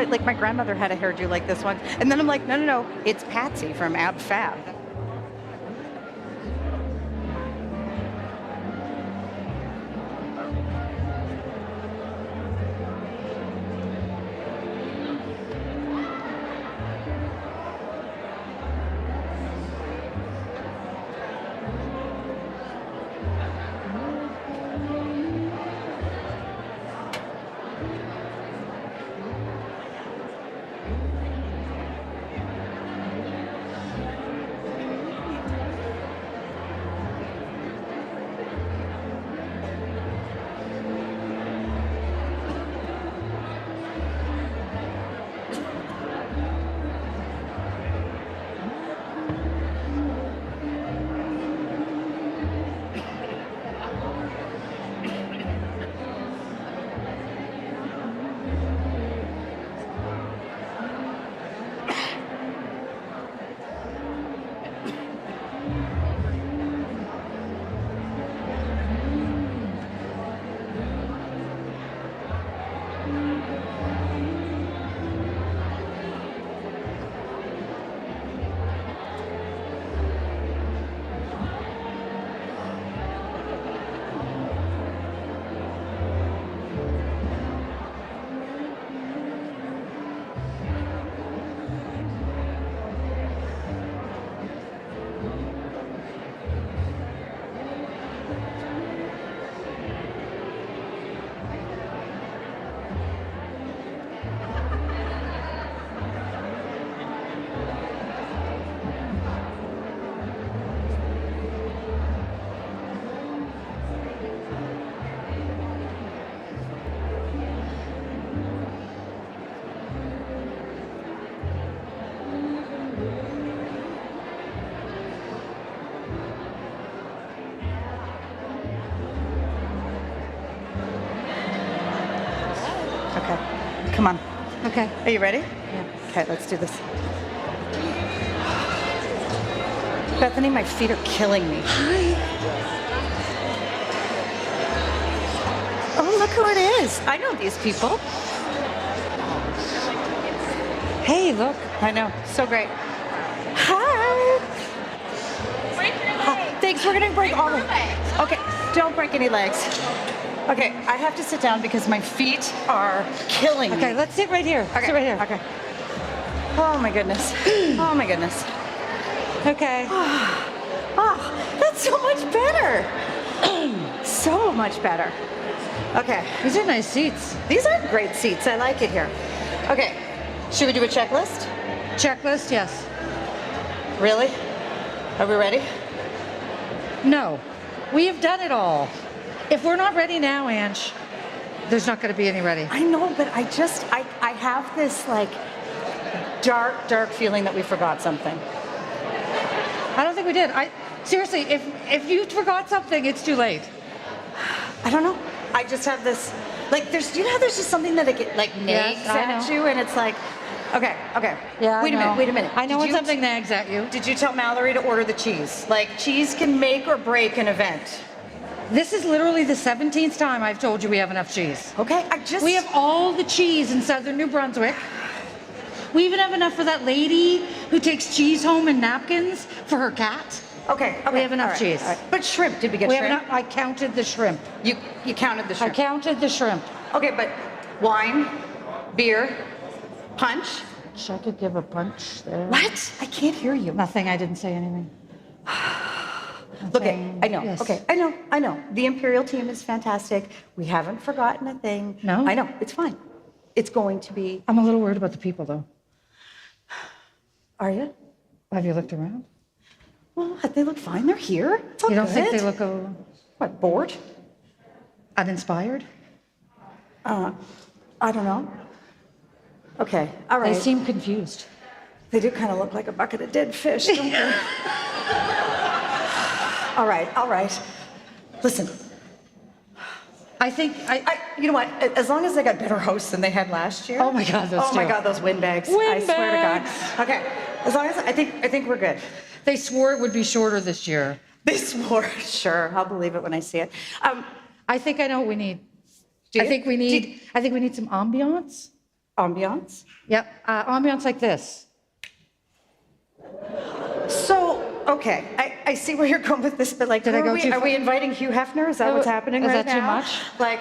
Like my grandmother had a hairdo like this one. And then I'm like, no, it's Patsy from Ab Fab. Okay, come on. Okay. Are you ready? Yeah. Okay, let's do this. Bethany, my feet are killing me. Hi. Oh, look who it is. I know these people. Hey, look. I know, so great. Hi. Break your legs. Thanks, we're gonna break all your of legs. Okay, don't break any legs. Okay, I have to sit down because my feet are killing me. Okay, let's sit right here. Okay, Sit right here. Okay. Oh my goodness. Oh my goodness. Okay. Oh, that's so much better. So much better. Okay, These are nice seats. these are great seats. I like it here. Okay, should we do a checklist? Checklist, yes. Really? Are we ready? No. We have done it all. If we're not ready now, Ange, there's not going to be any ready. I know, but I have this like dark feeling that we forgot something. I don't think we did. Seriously, if you forgot something, it's too late. I don't know. I just have this Like there's, you know how there's just something that it like nags I at know. you, and it's like, okay. Yeah. Wait a minute. I know Did when you- something nags at you. Did you tell Mallory to order the cheese? Like cheese can make or break an event. This is literally the 17th time I've told you we have enough cheese. Okay, We have all the cheese in southern New Brunswick. We even have enough for that lady who takes cheese home in napkins for her cat. Okay. We have enough all right, cheese. all right. But shrimp, did we get We shrimp? have enough. I counted the shrimp. You counted the I shrimp. counted the shrimp. Okay, but wine, beer, punch. Wish I could give a punch there. What? I can't hear you. Nothing. I didn't say anything. Okay, Nothing. I know. Yes. Okay, I know. The Imperial team is fantastic. We haven't forgotten a thing. No? I know. It's fine. It's going to be. I'm a little worried about the people, though. Are you? Have you looked around? Well, they look fine. They're here. It's all You don't good. think they look a What, bored? uninspired? I don't know. Okay, all right. They seem confused. They do kind of look like a bucket of dead fish, don't they? All right. Listen, I think you know what? As long as they got better hosts than they had last year. Oh my God, those Oh my two. God, those windbags. I Windbags. swear to God. Okay, as long as I think we're good. they swore it would be shorter this year. They swore. Sure, I'll believe it when I see it. I think I know what we need. Do I you? think we need some ambiance. Ambiance. Yep, ambiance like this. So, okay, I see where you're going with this, but like, Did I who go are we? too Are far? we inviting Hugh Hefner? Is that what's happening Is right that too now? much? Like,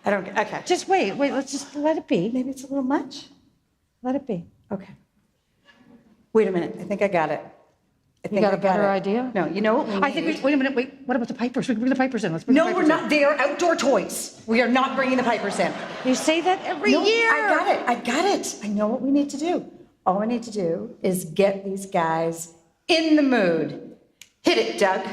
I don't. Okay. Just wait. Let's just let it be. Maybe it's a little much. Let it be. Okay. Wait a minute. I think I got it. I think got I a better it. idea? No, you know what we need? I think. Wait a minute. Wait. What about the pipers? We can bring the pipers in. Let's bring the No, pipers we're not. They are outdoor toys. We are not bringing the pipers in. in. You say that every No, year. I got it. I know what we need to do. All we need to do is get these guys in the mood. Hit it, Doug.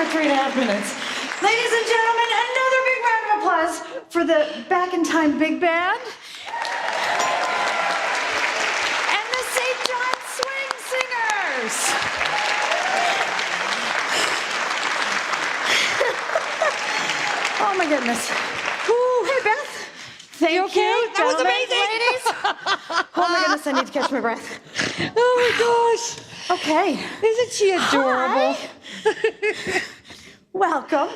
3.5 minutes. Ladies and gentlemen, another big round of applause for the Back in Time Big Band. And the St. John Swing Singers. Oh my goodness. Ooh, hey Beth. Thank you. Okay? That was gentlemen, amazing. ladies. Oh my goodness, I need to catch my breath. Oh my gosh. Okay. Isn't she adorable? Hi. Welcome.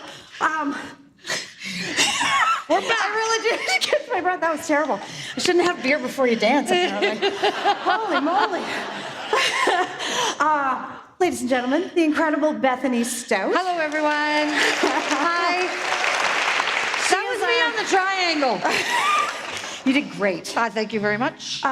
We're back. I really did catch my breath. That was terrible. I shouldn't have beer before you dance, apparently. Holy moly. Ladies and gentlemen, the incredible Bethany Stout. Hello, everyone. Hi. That was me on the triangle. You did great. Thank you very much.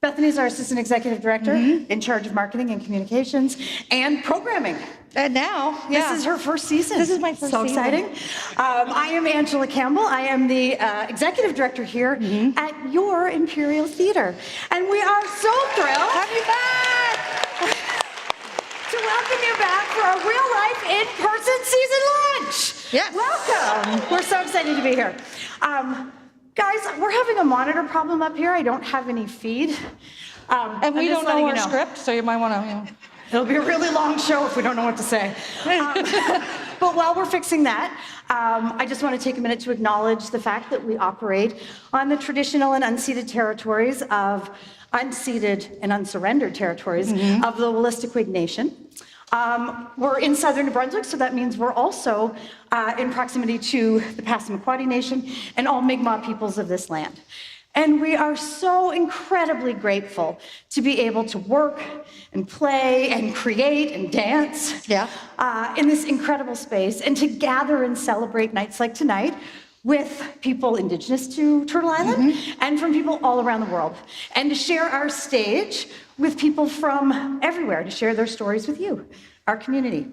Bethany's our assistant executive director in charge of marketing and communications and programming. And now, This is her first season. This is my first so season. exciting. I am Angela Campbell. I am the executive director here at your Imperial Theater. And we are so thrilled Have you back? to welcome you back for a real-life in-person season launch. Yes. Welcome. We're so excited to be here. Guys, we're having a monitor problem up here. I don't have any feed. And we I'm just don't know letting our you script, so you might want to, It'll be a really long show if we don't know what to say. But while we're fixing that, I just want to take a minute to acknowledge the fact that we operate on the traditional and unceded territories of unceded and unsurrendered territories of the Wolastoqiyik Nation. We're in southern New Brunswick, so that means we're also in proximity to the Passamaquoddy Nation and all Mi'kmaq peoples of this land. And we are so incredibly grateful to be able to work and play and create and dance in this incredible space and to gather and celebrate nights like tonight with people indigenous to Turtle Island and from people all around the world. And to share our stage with people from everywhere, to share their stories with you, our community.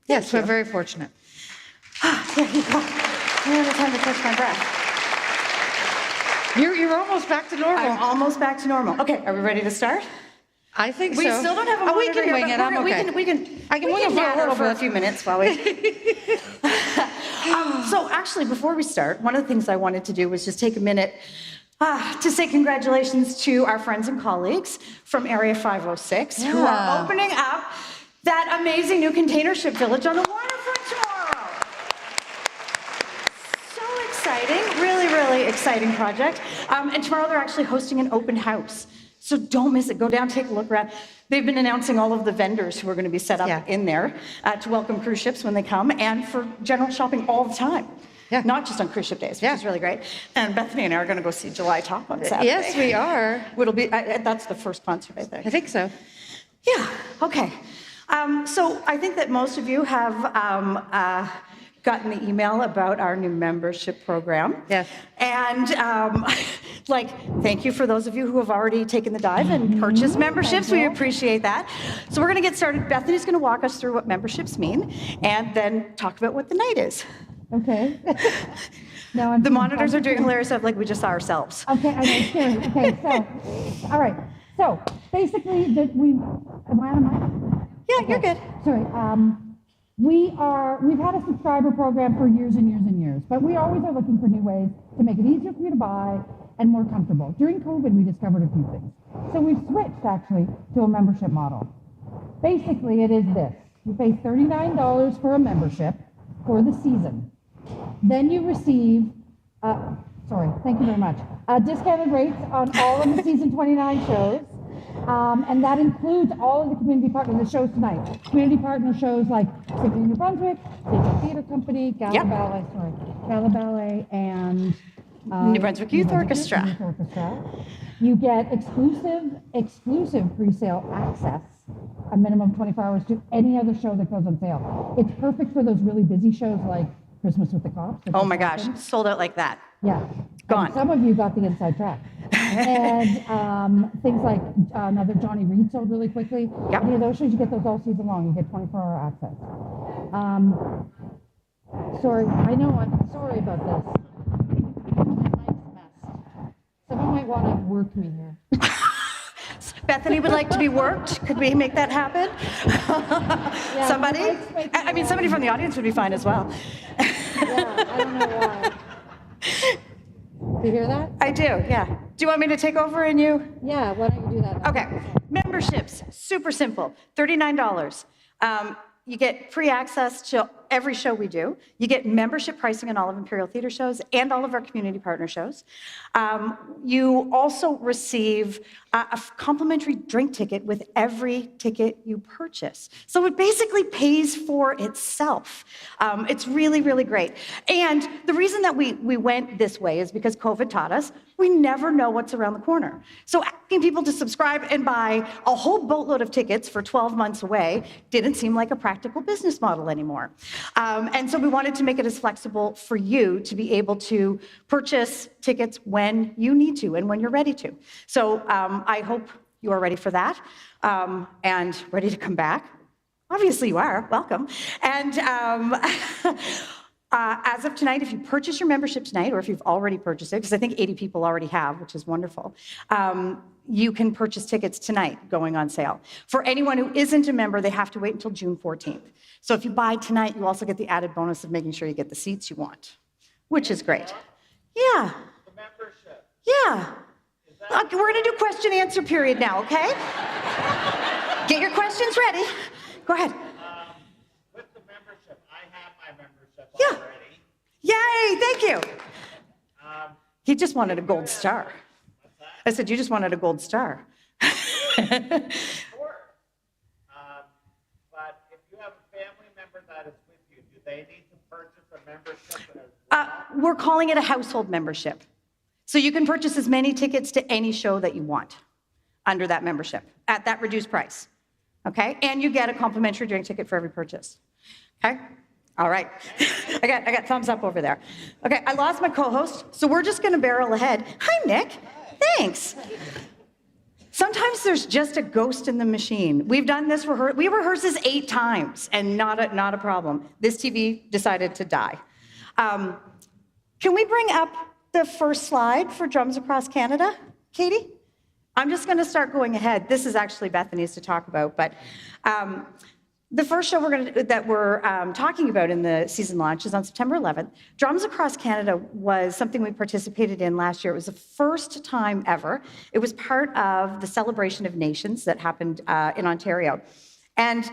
Yes, we're very fortunate. There you go. I don't have time to catch my breath. You're almost back to normal. I'm almost back to normal. Okay, are we ready to start? I think We so. still don't have a We monitor can wing here, it. but I'm okay. I can wing it for a natter little for a bit. few minutes while we... So actually, before we start, one of the things I wanted to do was just take a minute to say congratulations to our friends and colleagues from Area 506 who are opening up that amazing new container ship village on the waterfront tomorrow. So exciting, really, really exciting project. And tomorrow they're actually hosting an open house. So don't miss it. Go down, take a look around. They've been announcing all of the vendors who are going to be set up in there to welcome cruise ships when they come and for general shopping all the time. Not just on cruise ship days, which is really great. And Bethany and I are going to go see July Top on Saturday. Yes, we are. It'll be, that's the first concert, I think. I think so. Yeah, okay. So I think that most of you have gotten the email about our new membership program. Yes. And thank you for those of you who have already taken the dive and purchased memberships. We appreciate that. So we're going to get started. Bethany's going to walk us through what memberships mean and then talk about what the night is. Okay. Now I'm The monitors are doing hilarious stuff like we just saw ourselves. Okay, I know, scary. Okay, so, all right. So basically, am I on a mic? Yeah, you're good. Sorry. We've had a subscriber program for years and years and years, but we always are looking for new ways to make it easier for you to buy and more comfortable. During COVID, we discovered a few things. So we've switched actually to a membership model. Basically, it is this. You pay $39 for a membership for the season. Then you receive, thank you very much, discounted rates on all of the season 29 shows. And that includes all of the community partner the shows tonight. Community partner shows like Symphony New Brunswick, Digital Theatre Company, Gala Ballet, and New Brunswick Youth Orchestra. Youth Orchestra. You get exclusive pre-sale access, a minimum of 24 hours to any other show that goes on sale. It's perfect for those really busy shows like Christmas with the Cops. Oh my gosh, sold out like that. Yeah. Gone. And some of you got the inside track. And things like another Johnny Reed sold really quickly. Yep. Any of those shows, you get those all season long. You get 24-hour access. Sorry, I know, I'm sorry about this. My mic's messed. Someone might want to work me here. Bethany would like to be worked. Could we make that happen? Somebody? I mean, somebody from the audience would be fine as well. Yeah, I don't know why. Do you hear that? I do, yeah. Do you want me to take over and you? Yeah, why don't you do that? Okay, memberships, super simple, $39. You get free access to every show we do. You get membership pricing on all of Imperial Theatre shows and all of our community partner shows. You also receive a complimentary drink ticket with every ticket you purchase. So it basically pays for itself. It's really, really great. And the reason that we went this way is because COVID taught us we never know what's around the corner. So asking people to subscribe and buy a whole boatload of tickets for 12 months away didn't seem like a practical business model anymore. And so we wanted to make it as flexible for you to be able to purchase tickets when you need to and when you're ready to. So I hope you are ready for that and ready to come back. Obviously you are, welcome. And as of tonight, if you purchase your membership tonight, or if you've already purchased it, because I think 80 people already have, which is wonderful, you can purchase tickets tonight going on sale. For anyone who isn't a member, they have to wait until June 14th. So if you buy tonight, you also get the added bonus of making sure you get the seats you want, which is great. Yeah. The membership. Yeah. Okay, we're going to do question answer period now, okay? Get your questions ready. Go ahead. With the membership, I have my membership Yeah. already. Yay, thank you. He just wanted a gold star. I said, you just wanted a gold star. Sure. But if you have a family member that is with you, do they need to purchase a membership as well? We're calling it a household membership. So you can purchase as many tickets to any show that you want under that membership at that reduced price, okay? And you get a complimentary drink ticket for every purchase, okay? All right, I got thumbs up over there. Okay, I lost my co-host, so we're just gonna barrel ahead. Hi, Nick, thanks. Sometimes there's just a ghost in the machine. We've done this, we rehearse this 8 times and not a problem. This TV decided to die. Can we bring up the first slide for Drums Across Canada, Katie? I'm just gonna start going ahead. This is actually Bethany's to talk about, but the first show that we're talking about in the season launch is on September 11th. Drums Across Canada was something we participated in last year. It was the first time ever. It was part of the Celebration of Nations that happened in Ontario. And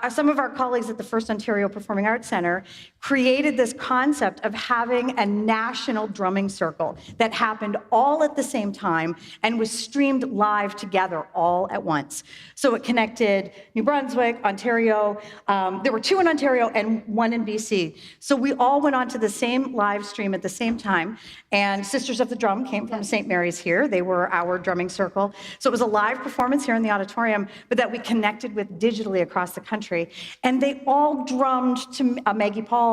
some of our colleagues at the First Ontario Performing Arts Centre created this concept of having a national drumming circle that happened all at the same time and was streamed live together all at once. So it connected New Brunswick, Ontario. There were 2 in Ontario and 1 in BC. So we all went on to the same live stream at the same time. And Sisters of the Drum came from St. Mary's here. They were our drumming circle. So it was a live performance here in the auditorium, but that we connected with digitally across the country. And they all drummed to a Maggie Paul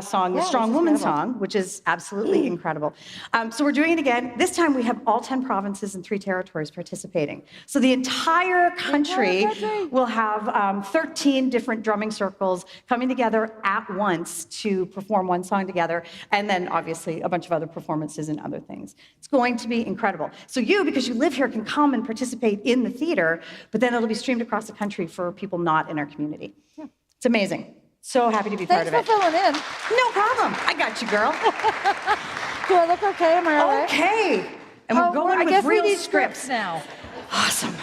song, the Strong Woman song, which is absolutely incredible. So we're doing it again. This time we have all 10 provinces and 3 territories participating. So the entire country will have 13 different drumming circles coming together at once to perform one song together, and then obviously a bunch of other performances and other things. It's going to be incredible. So you, because you live here, can come and participate in the theater, but then it'll be streamed across the country for people not in our community. Yeah. It's amazing. So happy to be part of it. Thanks for filling in. No problem. I got you, girl. Do I look okay? Am I all right? Okay. And we're going I with guess real we need scripts. now. Awesome.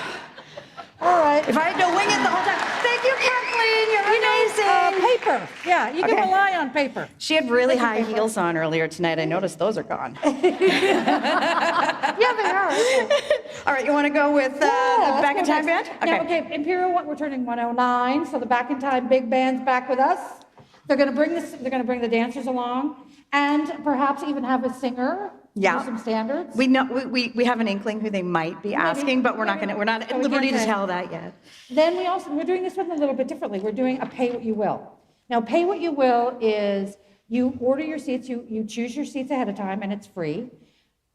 All right. If I had to wing it the whole time. Thank you, Kathleen. You're amazing. Paper. Yeah, you can rely on paper. She had really high heels on earlier tonight. I noticed those are gone. Yeah, they are. All right, you want to go with the Back in Time Band? Now, okay, Imperial, we're turning 109, so the Back in Time big band's back with us. They're going to bring this. They're going to bring the dancers along, and perhaps even have a singer. Yeah. Do some standards. We know we have an inkling who they might be asking, but we're not at liberty to tell that yet. Then we're doing this one a little bit differently. We're doing a pay what you will. Now, pay what you will is you order your seats, you choose your seats ahead of time, and it's free.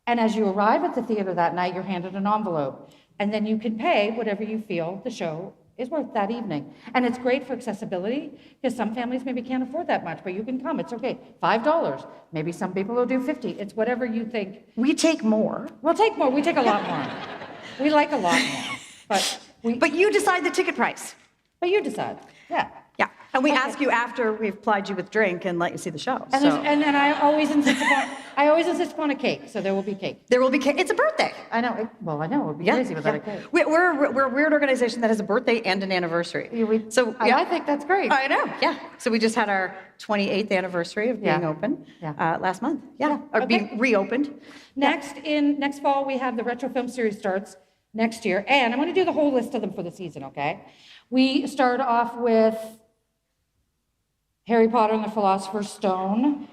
And as you arrive at the theater that night, you're handed an envelope, and then you can pay whatever you feel the show is worth that evening. And it's great for accessibility, because some families maybe can't afford that much, but you can come. It's okay. $5. Maybe some people will do $50. It's whatever you think. We take more. We'll take more. We take a lot more. We like a lot more. But you decide the ticket price. But you decide, yeah. Yeah, and we Okay. ask you after we've plied you with drink and let you see the show. And, So and then I always insist upon a cake, so there will be cake. there will be cake. It's a birthday. I know, well, I know, it would be crazy without a cake. We're a weird organization that has a birthday and an anniversary. So I think that's great. I know, yeah. So we just had our 28th anniversary of being Yeah. open Yeah. last month. Yeah, or okay. being reopened. Next fall, we have the retro film series starts next year, and I'm going to do the whole list of them for the season, okay? We start off with Harry Potter and the Philosopher's Stone.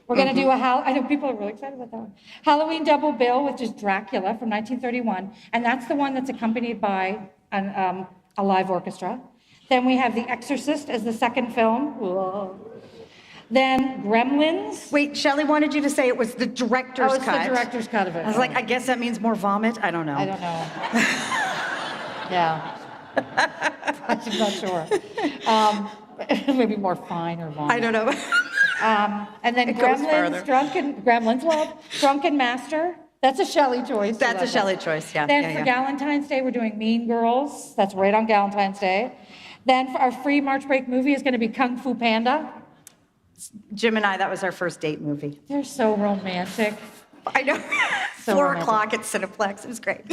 We're going to do I know people are really excited about that one. Halloween Double Bill, which is Dracula from 1931, and that's the one that's accompanied by a live orchestra. Then we have The Exorcist as the second film. Whoa. Then Gremlins. Wait, Shelley wanted you to say it was the director's Oh, it's cut. the director's cut of it. I was like, I guess that means more vomit. I don't know. I don't know. Yeah. I'm not sure. Maybe more fine or vomit. I don't know. And then It goes further. Drunken Master. That's a Shelley choice. That's a Shelley choice, yeah. Then yeah, for yeah. Galentine's Day, we're doing Mean Girls. That's right on Galentine's Day. Then for our free March break movie is going to be Kung Fu Panda. Jim and I, that was our first date movie. They're so romantic. I know. So 4 romantic. o'clock at Cineplex. It was great.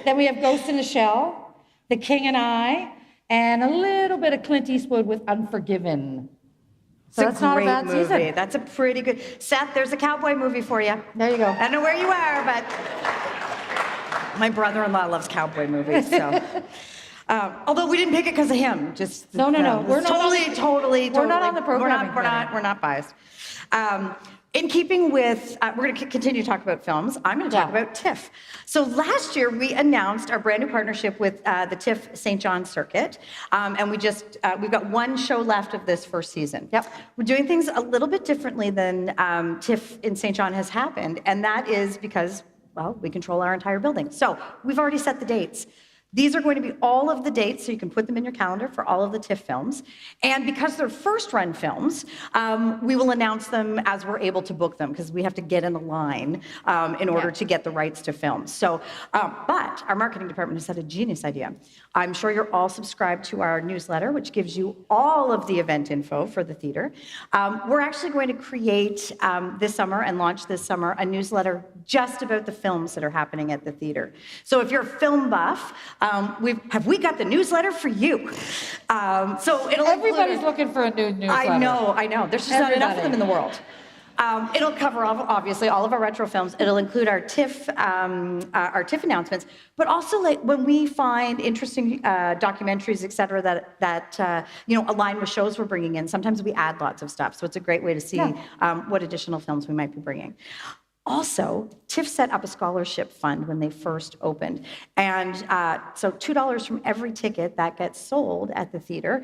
Then we have Ghost in the Shell, The King and I, and a little bit of Clint Eastwood with Unforgiven. So It's that's a not a great bad movie. season. That's a pretty good. Seth, there's a cowboy movie for you. There you go. I don't know where you are, but my brother-in-law loves cowboy movies. So, although we didn't pick it because of him, just No. We're not on totally. We're not on the programming We're not biased. In keeping with, we're going to continue to talk about films. I'm going to talk about TIFF. So last year we announced our brand new partnership with the TIFF St. John Circuit, and we've got one show left of this first season. Yep. We're doing things a little bit differently than TIFF in St. John has happened, and that is because, well, we control our entire building. So we've already set the dates. These are going to be all of the dates, so you can put them in your calendar for all of the TIFF films. And because they're first-run films, we will announce them as we're able to book them, because we have to get in the line in order to get the rights to films. So, but our marketing department has had a genius idea. I'm sure you're all subscribed to our newsletter, which gives you all of the event info for the theater. We're actually going to create this summer and launch this summer a newsletter just about the films that are happening at the theater. So if you're a film buff, we got the newsletter for you. So Everybody's looking for a new newsletter. I know. There's just not enough of them in the world. It'll cover obviously all of our retro films. It'll include our TIFF announcements, but also like when we find interesting documentaries, et cetera, that align with shows we're bringing in. Sometimes we add lots of stuff, so it's a great way to see what additional films we might be bringing. Also, TIFF set up a scholarship fund when they first opened. And so $2 from every ticket that gets sold at the theater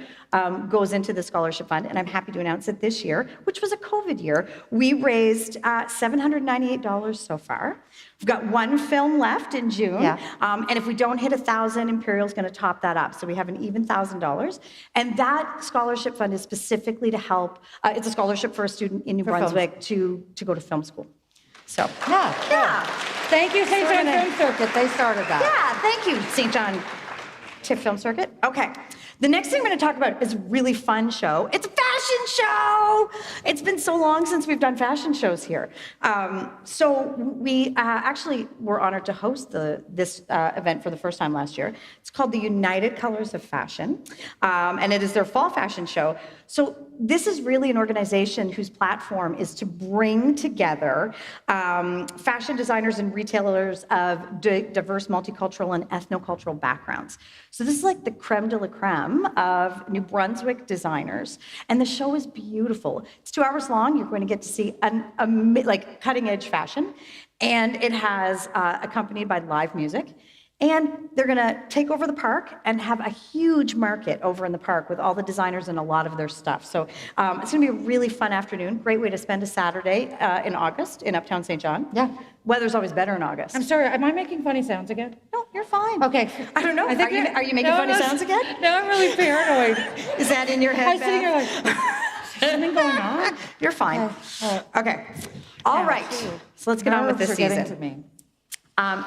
goes into the scholarship fund. And I'm happy to announce that this year, which was a COVID year, we raised $798 so far. We've got one film left in June. Yeah. And if we don't hit 1,000, Imperial's going to top that up. So we have an even $1,000. And that scholarship fund is specifically to help, it's a scholarship for a student in New Brunswick to go to film school. So, Yeah. Thank you, St. John Film Circuit. They started that. yeah, thank you, St. John TIFF Film Circuit. Okay. The next thing I'm going to talk about is a really fun show. It's a fashion show. It's been so long since we've done fashion shows here. So we actually were honored to host this event for the first time last year. It's called the United Colors of Fashion, and it is their fall fashion show. So this is really an organization whose platform is to bring together fashion designers and retailers of diverse multicultural and ethnocultural backgrounds. So this is like the creme de la creme of New Brunswick designers, and the show is beautiful. It's 2 hours long. You're going to get to see like cutting edge fashion, and it has accompanied by live music. And they're going to take over the park and have a huge market over in the park with all the designers and a lot of their stuff. So it's going to be a really fun afternoon. Great way to spend a Saturday in August in Uptown St. John. Yeah. Weather's always better in August. I'm sorry, am I making funny soons again? No, you're fine. Okay. I don't know. Are you making funny sounds again? No, I'm really paranoid. Is that in your head? I'm sitting here like, something going on? You're fine. Okay. Okay. All right. So let's get on with this Nerves are getting season. to me.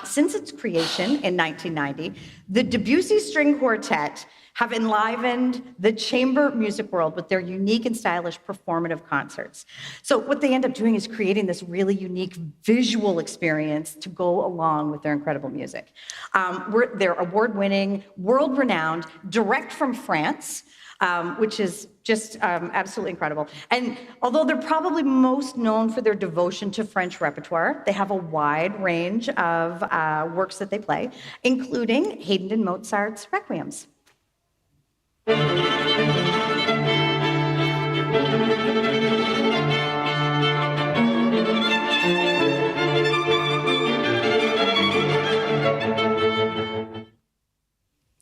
Since its creation in 1990, the Debussy String Quartet have enlivened the chamber music world with their unique and stylish performative concerts. So what they end up doing is creating this really unique visual experience to go along with their incredible music. They're award-winning, world-renowned, direct from France, which is just absolutely incredible. And although they're probably most known for their devotion to French repertoire, they have a wide range of works that they play, including Haydn and Mozart's Requiems. And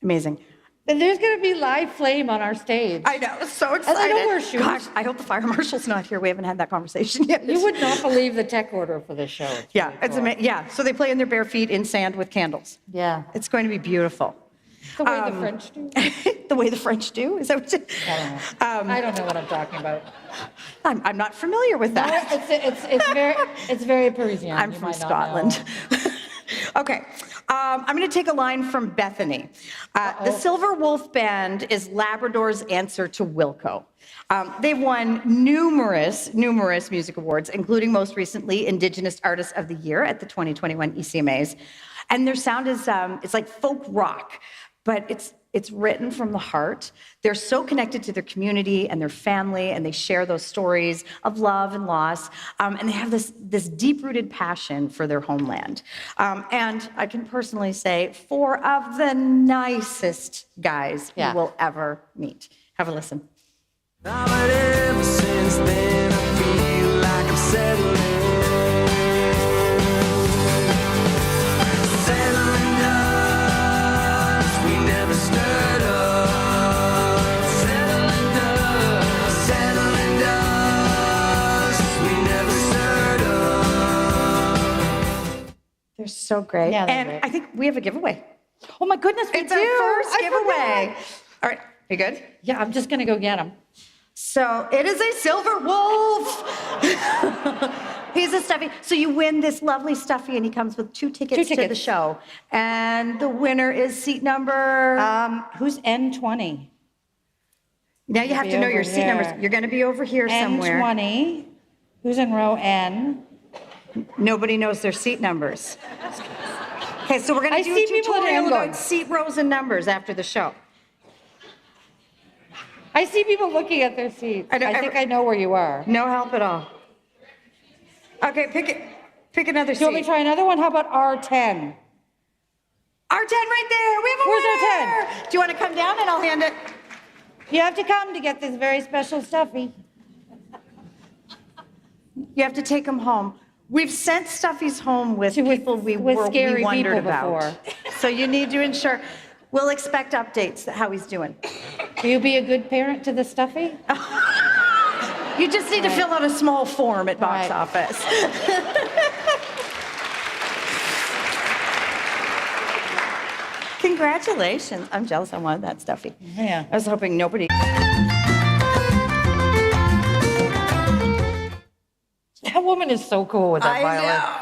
Amazing. there's going to be live flame on our stage. I know, so excited. I know we're shooting. Gosh, I hope the fire marshal's not here. We haven't had that conversation yet. You would not believe the tech order for this show. It's Yeah, really it's cool. yeah. So they play in their bare feet in sand with candles. Yeah. It's going to be beautiful. The way the French do. The way the French do? Is that what you... I don't know. I don't know what I'm talking about. I'm not familiar with No, that. it's very Parisian. I'm You from might not know. Scotland. Okay, I'm going to take a line from Bethany. The Silver Wolf Band is Labrador's answer to Wilco. They've won numerous music awards, including most recently Indigenous Artist of the Year at the 2021 ECMAs. And their sound is it's like folk rock, but it's written from the heart. They're so connected to their community and their family, and they share those stories of love and loss. And they have this deep-rooted passion for their homeland. And I can personally say, 4 of the nicest guys Yeah. you will ever meet. Have a listen. But ever since then, I feel like I'm settling dust. We never stirred up. Settling dust. We never stirred up. They're so great. Yeah, they're and great. I think we have a giveaway. Oh my goodness, we It's do. our first I giveaway. forgot. All right, you good? Yeah, I'm just going to go get them. So it is a silver wolf. He's a stuffy. So you win this lovely stuffy, and he comes with 2 tickets to the tickets. show. And the winner is seat number. Who's N20? Now you have be to know over your seat there. numbers. You're going to be over here somewhere. N20. Who's in row N? Nobody knows their seat numbers. Okay, so we're going I to do see a people at tutorial N about going. seat rows and numbers after the show. I see people looking at their seats. I I, don't think ever- I know where you are. No help at all. Okay, pick another Do you want me seat. to try another one? How about R10? R10 right there. We have a Where's winner. R10? Do you want to come down and I'll hand it? You have to come to get this very special stuffy. You have to take them home. We've sent stuffies home with With- people we with scary wondered people about. before. So you need to ensure. We'll expect updates how he's doing. Will you be a good parent to the stuffy? You just need to fill out a small form at box Right. office. Congratulations. I'm jealous I wanted that stuffy. Yeah. I was hoping nobody. That woman is so cool with that I violin. know.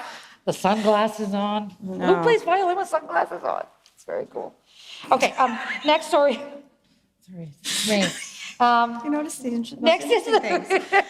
The sunglasses on. No. Who plays violin with sunglasses on? It's very cool. Okay, next story. Sorry, it's me. You notice the most Next is interesting things.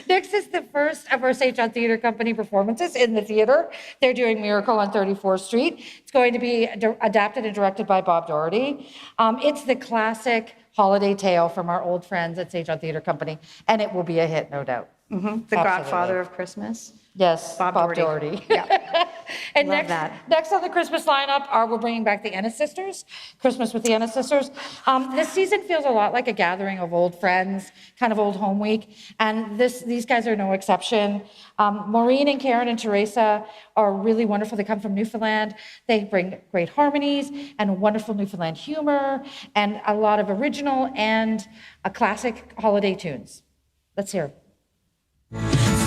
Next is the first of our St. John Theatre Company performances in the theater. They're doing Miracle on 34th Street. It's going to be adapted and directed by Bob Doherty. It's the classic holiday tale from our old friends at St. John Theatre Company, and it will be a hit, no doubt. The Absolutely. Godfather of Christmas. Yes, Bob Bob Doherty. Doherty. Yeah. And Love next, that. next on the Christmas lineup we're bringing back the Ennis Sisters, Christmas with the Ennis Sisters. This season feels a lot like a gathering of old friends, kind of old home week, and these guys are no exception. Maureen and Karen and Teresa are really wonderful. They come from Newfoundland. They bring great harmonies and wonderful Newfoundland humor and a lot of original and classic holiday tunes. Let's hear 'em.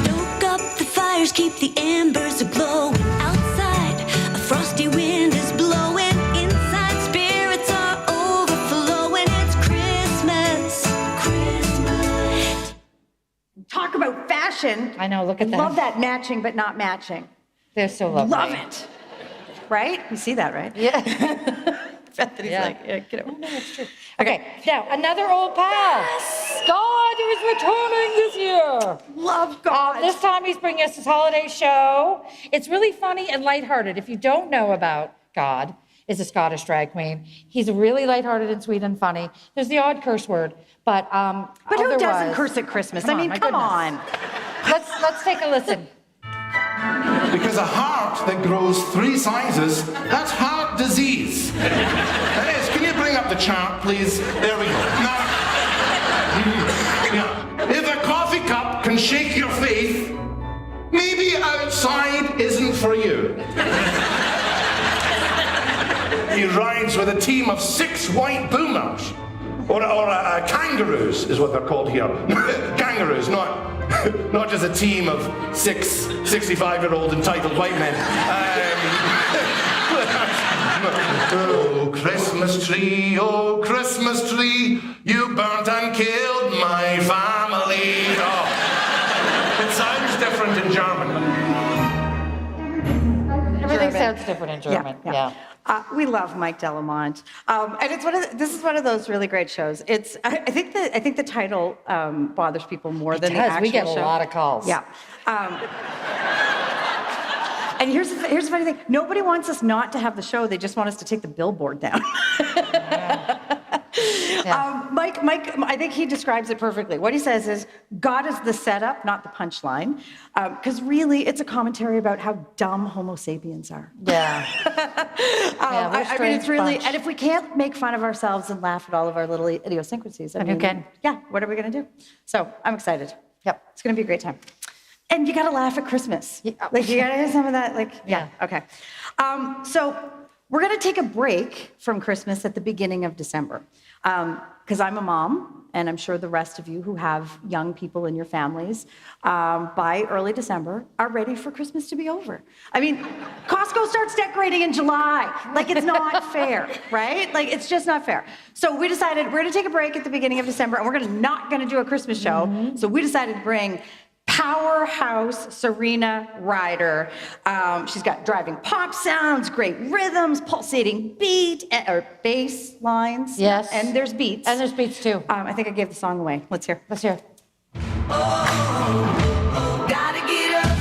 Stoke up the fires, keep the embers a-glowing. Outside, a frosty wind is blowing. Inside, spirits are overflowing. It's Christmas, Christmas. Talk about fashion. I know, look at that. Love that matching but not matching. They're so lovely. Love it. right? You see that, right? Yeah. Bethany's Yeah. like, yeah, get over. No, that's true. Okay, now another old pal. God is returning this year. Love God. This time he's bringing us his holiday show. It's really funny and lighthearted. If you don't know about God, is a Scottish drag queen. He's really lighthearted and sweet and funny. There's the odd curse word, but But who doesn't otherwise- curse at Christmas? Come I mean, my come goodness. on. Let's take a listen. Because a heart that grows 3 sizes, that's heart disease. That is, can you bring up the chart, please? There we go. Now, yeah. If a coffee cup can shake your faith, maybe outside isn't for you. He rides with a team of 6 white boomers. Or kangaroos is what they're called here. Kangaroos, not just a team of 6 65-year-old entitled white men. Oh, Christmas tree, you burnt and killed my family. Oh. It sounds different in German. Everything sounds different in German. Yeah. We love Mike Delamont, and this is one of those really great shows. I think the title bothers people more than the actual We get a show. lot of calls. Yeah. And here's the funny thing: nobody wants us not to have the show. They just want us to take the billboard down. Yeah. Mike, I think he describes it perfectly. What he says is, God is the setup, not the punchline, because really, it's a commentary about how dumb Homo sapiens are. Yeah. I mean, it's really, bunch. and if we can't make fun of ourselves and laugh at all of our little idiosyncrasies, I Then who mean, can? yeah, what are we going to do? So I'm excited. Yep. It's going to be a great time. And you got to laugh at Christmas. Yeah. Like, you got to hear some of that, like, Yeah. okay. So we're going to take a break from Christmas at the beginning of December. Because I'm a mom, and I'm sure the rest of you who have young people in your families, by early December, are ready for Christmas to be over. I mean, Costco starts decorating in July. Like, it's not fair, right? Like, it's just not fair. So we decided we're gonna take a break at the beginning of December, and we're not gonna do a Christmas show. So we decided to bring powerhouse Serena Ryder. She's got driving pop sounds, great rhythms, pulsating beat, or bass lines. Yes. And there's beats. And there's beats too. I think I gave the song away. Let's hear. Let's hear. Gotta get up.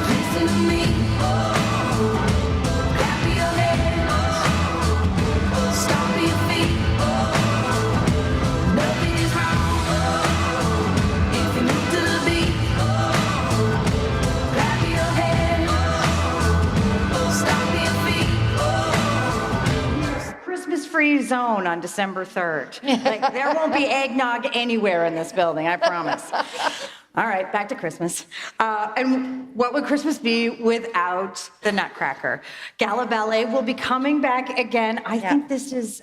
Listen to me. Clap your hands. Stomp your feet. Nothing is wrong if you move to the beat. Clap your hands. Stomp your feet. Christmas-free zone on December 3rd. Like, there won't be eggnog anywhere in this building, I promise. All right, back to Christmas. And what would Christmas be without the Nutcracker? Gala Ballet will be coming back again. I think this is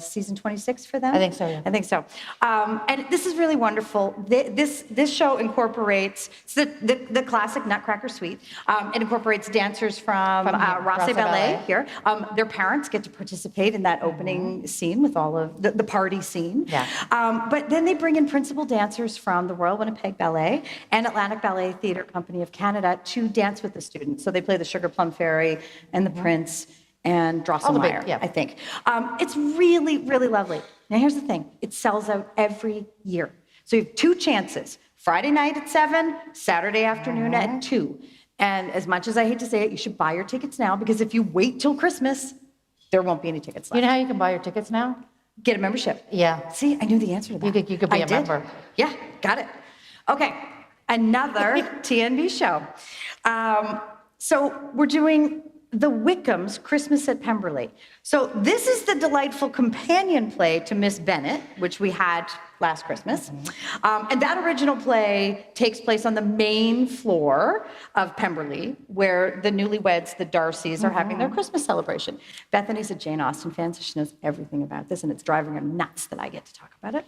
season 26 for them. I think so, yeah. I think so. And this is really wonderful. This show incorporates the classic Nutcracker suite. It incorporates dancers from Rosse Ballet here. Their parents get to participate in that opening scene with all of the party scene. Yeah. But then they bring in principal dancers from the Royal Winnipeg Ballet and Atlantic Ballet Theatre Company of Canada to dance with the students. So they play the Sugar Plum Fairy and the Prince and Drosselmeyer, yeah. I think. It's really, really lovely. Now here's the thing, it sells out every year. So you have 2 chances, Friday night at 7, Saturday afternoon at 2. And as much as I hate to say it, you should buy your tickets now, because if you wait till Christmas, there won't be any tickets left. You know how you can buy your tickets now? Get a membership. Yeah. See, I knew the answer to that. You could be I a did. member. Yeah, got it. Okay, another TNB show. So we're doing the Wickhams' Christmas at Pemberton. So this is the delightful companion play to Miss Bennet, which we had last Christmas. And that original play takes place on the main floor of Pemberley, where the newlyweds, the Darcys, are having their Christmas celebration. Bethany's a Jane Austen fan, so she knows everything about this, and it's driving her nuts that I get to talk about it.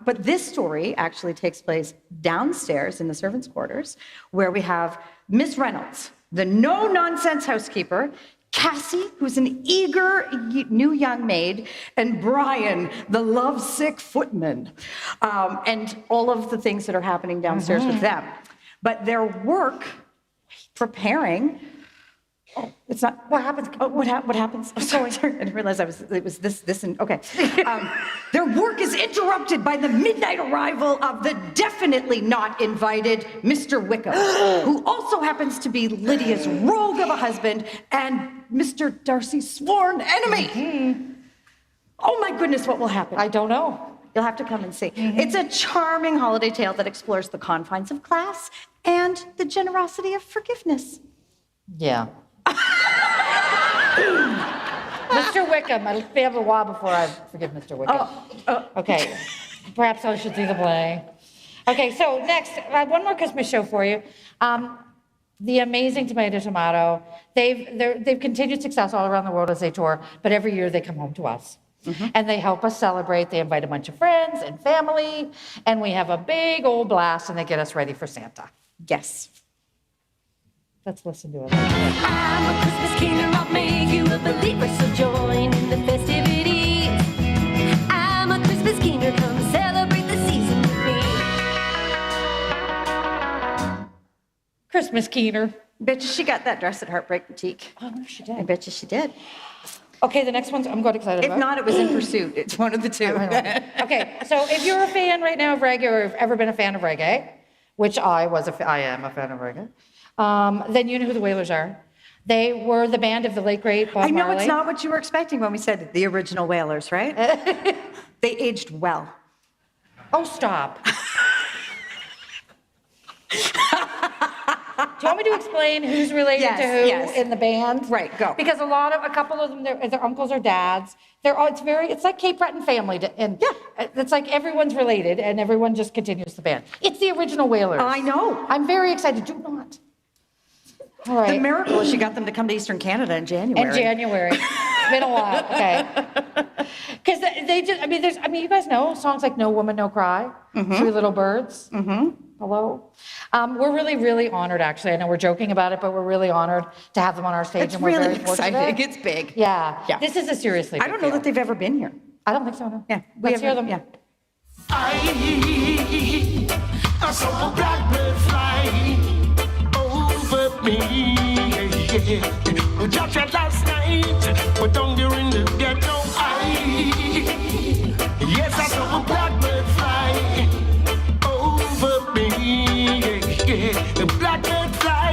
But this story actually takes place downstairs in the servants' quarters, where we have Miss Reynolds, the no-nonsense housekeeper, Cassie, who's an eager new young maid, and Brian, the lovesick footman, and all of the things that are happening downstairs with them. But their work preparing. Oh, it's not. What happens? Oh, what happens? Oh, sorry. I didn't realize it was this, and okay. Their work is interrupted by the midnight arrival of the definitely not invited Mr. Wickham, who also happens to be Lydia's rogue of a husband and Mr. Darcy's sworn enemy. Oh my goodness, what will happen? I don't know. You'll have to come and see. It's a charming holiday tale that explores the confines of class and the generosity of forgiveness. Yeah. Mr. Wickham, it'll be a while before I forgive Mr. Wickham. Okay, perhaps I should see the play. Okay, so next, I have one more Christmas show for you. The amazing Tomato. They've continued success all around the world as they tour, but every year they come home to us. And they help us celebrate. They invite a bunch of friends and family, and we have a big old blast, and they get us ready for Santa. Yes. Let's listen to it. I'm a Christmas king and I'll make you a believer, so join in the festivities. I'm a Christmas king, come celebrate the season with me. Christmas Keener. Bet you she got that dress at Heartbreak Boutique. Oh, no, she I did. bet you she did. Okay, the next one's I'm quite excited If about. not, it was In Pursuit. It's one of the two. Okay, so if you're a fan right now of reggae or have ever been a fan of reggae, which I am a fan of reggae, then you know who the Wailers are. They were the band of the late great Bob I know Marley. it's not what you were expecting when we said the original Wailers, right? They aged well. Oh, stop. Do you want me to explain who's related to who Yes. in the band? Right, go. Because a couple of them, their uncles or dads. It's like Cape Breton family, and it's like everyone's related, and everyone just continues the band. It's the original Wailers. I know. I'm very excited. Do not. All right. The miracle is she got them to come to Eastern Canada in January. In January. It's been a while. Okay. Because they just, you guys know songs like No Woman, No Cry, Three Little Birds. Hello. We're really, really honored, actually. I know we're joking about it, but we're really honored to have them on our stage. It's and we're really very fortunate. exciting. It's big. Yeah. Yeah. This is a seriously I big don't know deal. that they've ever been here. I don't think so, no. Yeah. Let's hear them. Yeah. I saw a blackbird fly over me. We dropped it last night, but down there in the ghetto, yes, I saw a blackbird fly over me. The blackbird fly.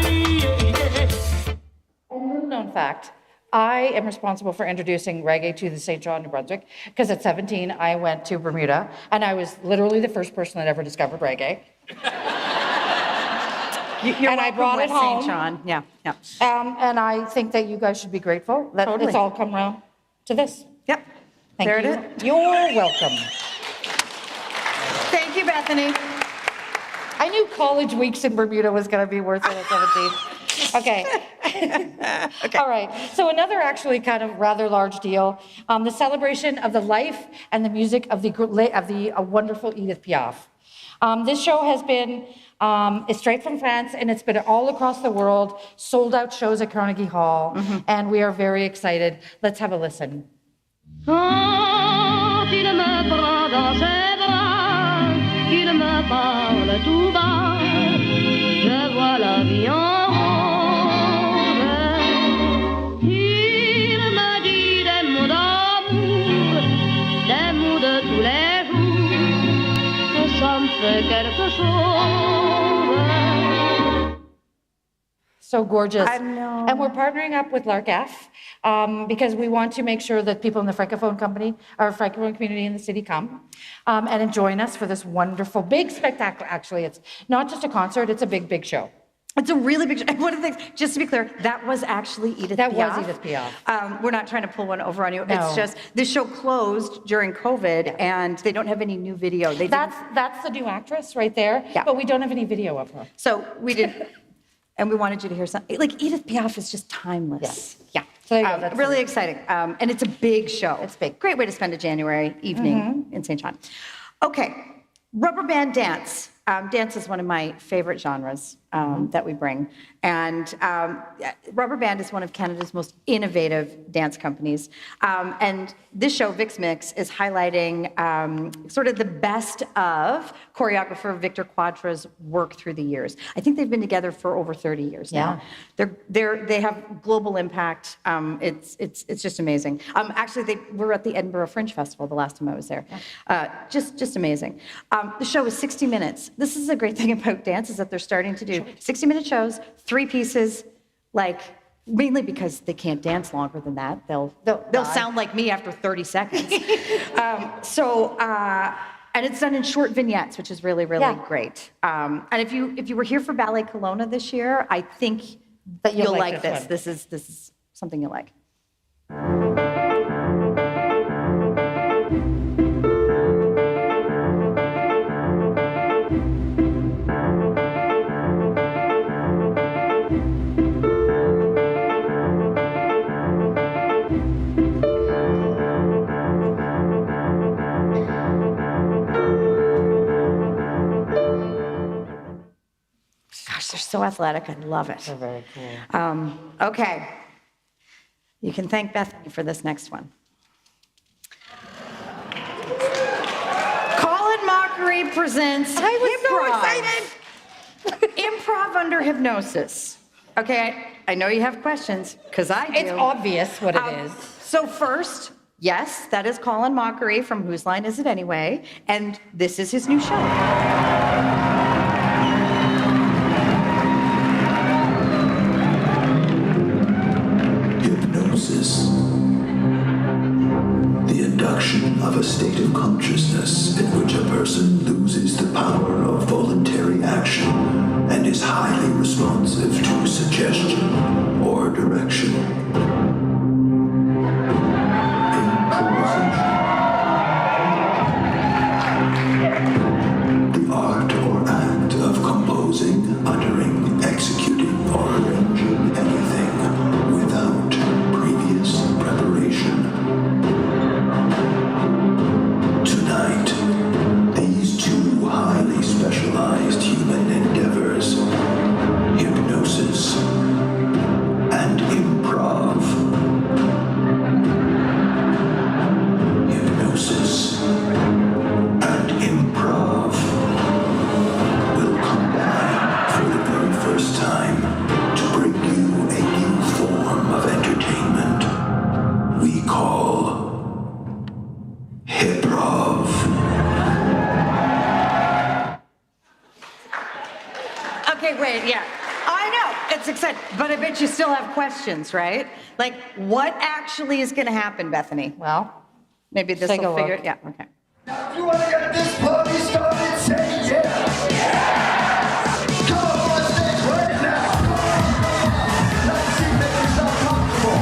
A little known fact, I am responsible for introducing reggae to the St. John, New Brunswick, because at 17, I went to Bermuda, and I was literally the first person that ever discovered reggae. And I brought it home. St. John. Yeah. And I think that you guys should be grateful that Totally. it's all come around to this. Yep. Thank There you. it is. You're welcome. Thank you, Bethany. I knew college weeks in Bermuda was going to be worth it at 17. Okay. All right. So another actually kind of rather large deal, the celebration of the life and the music of the wonderful Edith Piaf. This show has been it's straight from France, and it's been all across the world, sold out shows at Carnegie Hall, and we are very excited. Let's have a listen. Quand il me prend dans ses bras, qu'il me parle tout bas, je vois la vie en rose. Il me dit des mots d'amour, des mots de tous les jours, que ça me fait quelque chose. So gorgeous. I know. And we're partnering up with Lark F because we want to make sure that people in the Francophone community in the city come and join us for this wonderful big spectacle. Actually, it's not just a concert, it's a big, big show. It's a really big. And one of the things, just to be clear, that was actually Edith Piaf. That was Edith Piaf. We're not trying to pull one over on you. No. It's just this show closed during COVID, and they don't have any new video. That's the new actress right there, Yeah. but we don't have any video of her. So we did, and we wanted you to hear something. Like Edith Piaf is just timeless. Yeah. So there you go, that's really it. exciting, and it's a big show. It's big. Great way to spend a January evening in St. John. Okay, rubber band dance. Dance is one of my favorite genres. that we bring. And Rubber Band is one of Canada's most innovative dance companies. And this show, Vix Mix, is highlighting sort of the best of choreographer Victor Quadra's work through the years. I think they've been together for over 30 years now. They have global impact. It's just amazing. Actually, they were at the Edinburgh Fringe Festival the last time I was there. Just amazing. The show is 60 minutes. This is a great thing about dance, is that they're starting to do 60-minute shows, 3 pieces, like, mainly because they can't dance longer than that. They'll sound like me after 30 seconds. And it's done in short vignettes, which is really great. And if you were here for Ballet Kelowna this year, I think that you'll like this. This is something you'll like. They're so athletic. I love it. They're very cool. Okay. You can thank Bethany for this next one. Colin Mockery presents Improv under Hypnosis. Okay, I know you have questions, because I do. It's obvious what it is. So first, yes, that is Colin Mockery from Whose Line Is It Anyway? And this is his new show. The induction of a state of consciousness in which a person loses the power of voluntary action and is highly responsive to suggestion or direction. Improvisation. The art or act of composing, uttering, executing, or arranging anything without previous preparation. Tonight, these two highly specialized human endeavors, hypnosis and improv. Hypnosis and improv will combine for the very first time to bring you a new form of entertainment we call Improv. Okay, wait, yeah. I know, it's exciting, but I bet you still have questions, right? Like, what actually is gonna happen, Bethany? Well, Maybe this take a will figure look. it, yeah, okay. If you want to get this party started, say yeah. Come on stage right now. Let's see if make yourself comfortable.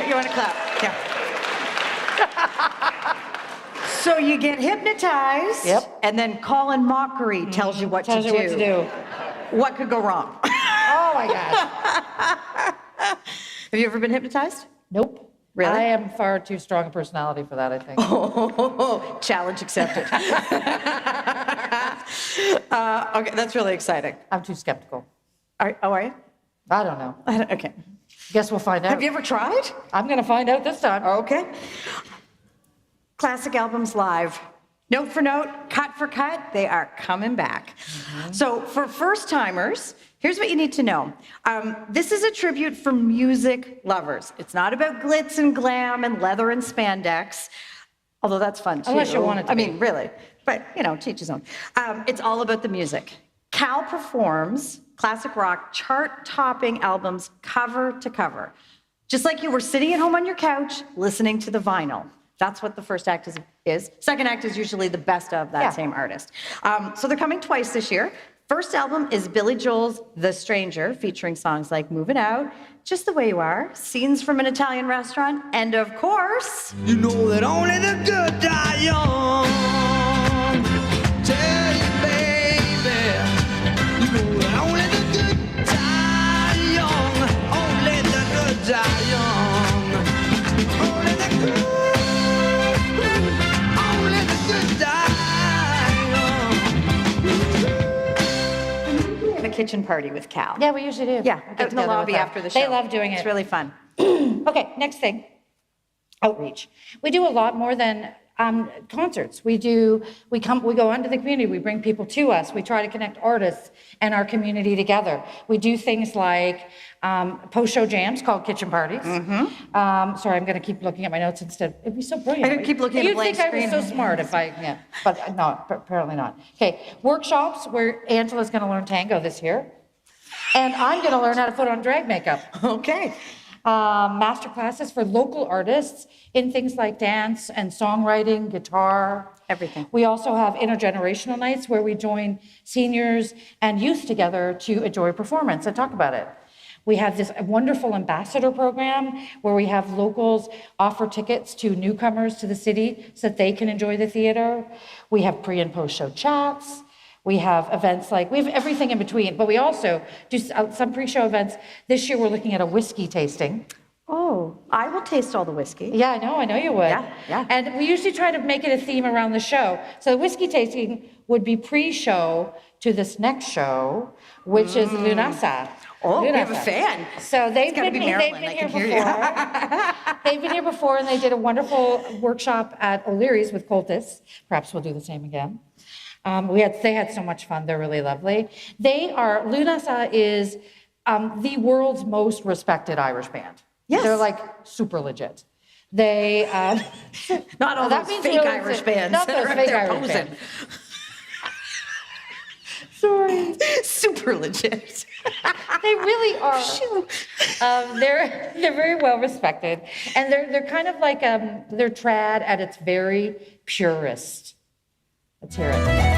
You want to clap? Yeah. So you get hypnotized. Yep. And then Colin Mockery tells you what to do. Tells you what to do. What could go wrong? Oh my gosh. Have you ever been hypnotized? Nope. Really? I am far too strong a personality for that, I think. Oh, challenge accepted. Okay, that's really exciting. I'm too skeptical. Are you? I don't know. Okay. Guess we'll find out. Have you ever tried? I'm going to find out this time. Okay. Classic albums live. Note for note, cut for cut, they are coming back. So for first timers, here's what you need to know. This is a tribute for music lovers. It's not about glitz and glam and leather and spandex, although that's fun too. Unless you want it to I be. mean, really, but you know, to each his own. It's all about the music. Cal performs classic rock, chart-topping albums cover to cover. Just like you were sitting at home on your couch listening to the vinyl. That's what the first act is. Second act is usually the best of that same artist. So they're coming twice this year. First album is Billy Joel's The Stranger, featuring songs like Moving Out, Just the Way You Are, Scenes from an Italian Restaurant, and of course... You know that only the good die young. Tell you, baby. You know that only the good die young. Only the good die young. Only the good die young. a kitchen party with Cal. Yeah, we usually do. Yeah, We out get in the together with lobby them. after the show. They love doing it. It's really fun. Okay, next thing, outreach. We do a lot more than concerts. We go into the community, we bring people to us, we try to connect artists and our community together. We do things like post-show jams called kitchen parties. Sorry, I'm gonna keep looking at my notes instead. It'd be so brilliant. I keep looking at a blank You'd think I was screen. so smart if but no, apparently not. Okay, workshops where Angela's gonna learn tango this year. And I'm gonna learn how to put on drag makeup. Okay. Master classes for local artists in things like dance and songwriting, guitar. Everything. We also have intergenerational nights where we join seniors and youth together to enjoy performance and talk about it. We have this wonderful ambassador program where we have locals offer tickets to newcomers to the city so that they can enjoy the theater. We have pre and post show chats. We have events we have everything in between, but we also do some pre-show events. This year we're looking at a whiskey tasting. Oh, I will taste all the whiskey. Yeah, I know you would. Yeah. And we usually try to make it a theme around the show. So the whiskey tasting would be pre-show to this next show, which is Lunasa. Oh, we have a fan. So they've gotta been be here Marilyn, I can hear you. before. They've been here before, and they did a wonderful workshop at O'Leary's with Coltis. Perhaps we'll do the same again. They had so much fun. They're really lovely. Lunasa is the world's most respected Irish band. Yes. They're super legit. They Not all that those means fake really Irish legit. bands Not that those are out fake there Irish posing. bands. Sorry. Super legit. They really are. They're very well respected, and they're kind of like they're trad at its very purest. Let's hear it.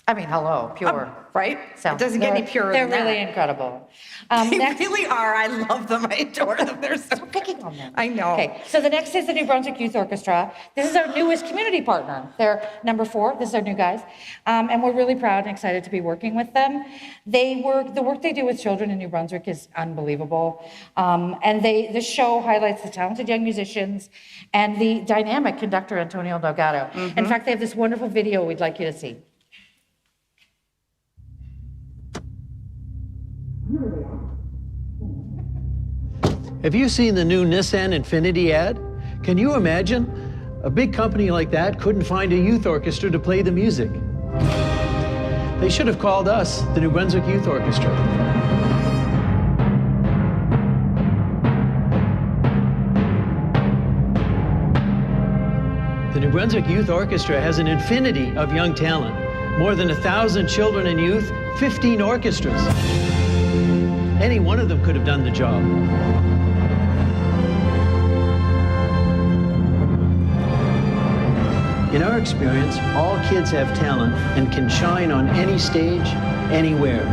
I mean, hello, pure. Right? So It doesn't get any purer They're than that. really incredible. They Next- really are. I love them. I adore them. They're so picking on them. I know. Okay, so the next is the New Brunswick Youth Orchestra. This is our newest community partner. They're number 4. This is our new guys. And we're really proud and excited to be working with them. The work they do with children in New Brunswick is unbelievable. And this show highlights the talented young musicians and the dynamic conductor, Antonio Delgado. In fact, they have this wonderful video we'd like you to see. Have you seen the new Nissan Infiniti ad? Can you imagine? A big company like that couldn't find a youth orchestra to play the music. They should have called us, the New Brunswick Youth Orchestra. The New Brunswick Youth Orchestra has an infinity of young talent. More than 1,000 children and youth, 15 orchestras. Any one of them could have done the job. In our experience, all kids have talent and can shine on any stage, anywhere.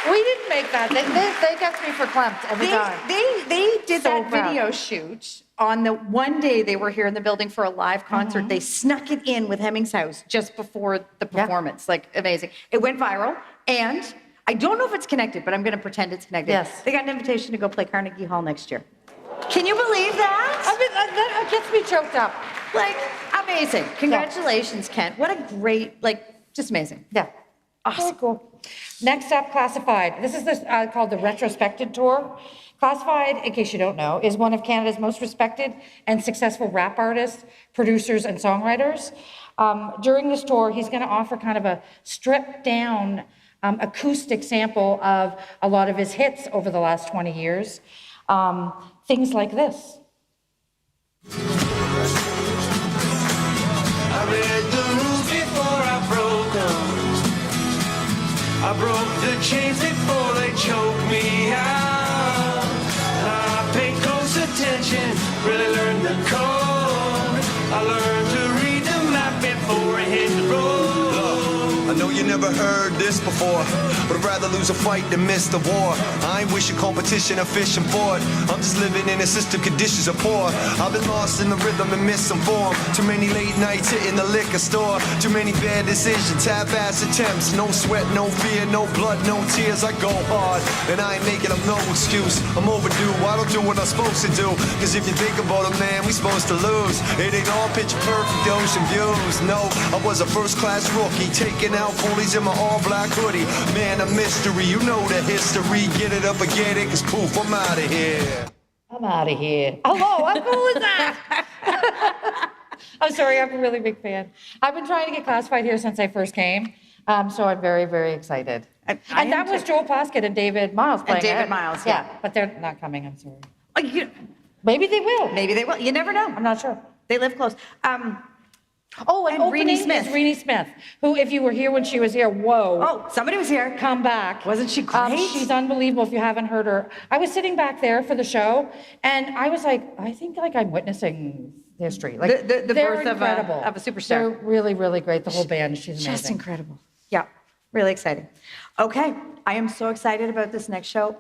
We didn't make that. They got me verklempt every time. They did So that proud. video shoot on the one day they were here in the building for a live concert. They snuck it in with Hemming's House just before the performance. Amazing. It went viral, and I don't know if it's connected, but I'm going to pretend it's connected. Yes. They got an invitation to go play Carnegie Hall next year. Can you believe that? I mean, that gets me choked up. A Amazing. Congratulations, Kent. What a great, just amazing. Yeah. Awesome. Cool. Next up, Classified. This is called the Retrospected Tour. Classified, in case you don't know, is one of Canada's most respected and successful rap artists, producers, and songwriters. During this tour, he's going to offer kind of a stripped down acoustic sample of a lot of his hits over the last 20 years. Things like this. I read the rules before I broke them. I broke the chains before they choked me out. I paid close attention, really learned the code. I learned to read the map before I hit the road. I know you never heard this before, but I'd rather lose a fight than miss the war. I ain't wishing competition or fishing for it. I'm just living in a system conditions are poor. I've been lost in the rhythm and misinformed. Too many late nights hitting the liquor store. Too many bad decisions, half-ass attempts. No sweat, no fear, no blood, no tears. I go hard, and I ain't making up no excuse. I'm overdue, I don't do what I'm supposed to do. Cause if you think about it, man, we supposed to lose. It ain't all picture perfect ocean views. No, I was a first-class rookie, taking out bullies in my all-black hoodie. Man, a mystery, you know the history. Get it up and get it, cause poof, I'm out of here. I'm out of here. Hello, how cool is that? I'm sorry, I'm a really big fan. I've been trying to get Classified here since I first came, so I'm very, very excited. And that was Joel Plaskett and David Miles playing. And David Miles, yeah. But they're not coming, I'm sorry. Oh, Maybe they will. Maybe they will. You never know. I'm not sure. They live close. And Renee Smith. is Renee Smith, who, if you were here when she was here, whoa. Oh, somebody was here. Come back. Wasn't she great? She's unbelievable if you haven't heard her. I was sitting back there for the show, and I was like, I think I'm witnessing history. Like the they're birth incredible. of a superstar. They're really, really great. The whole band, she's amazing. Just incredible. Yeah, really exciting. Okay, I am so excited about this next show.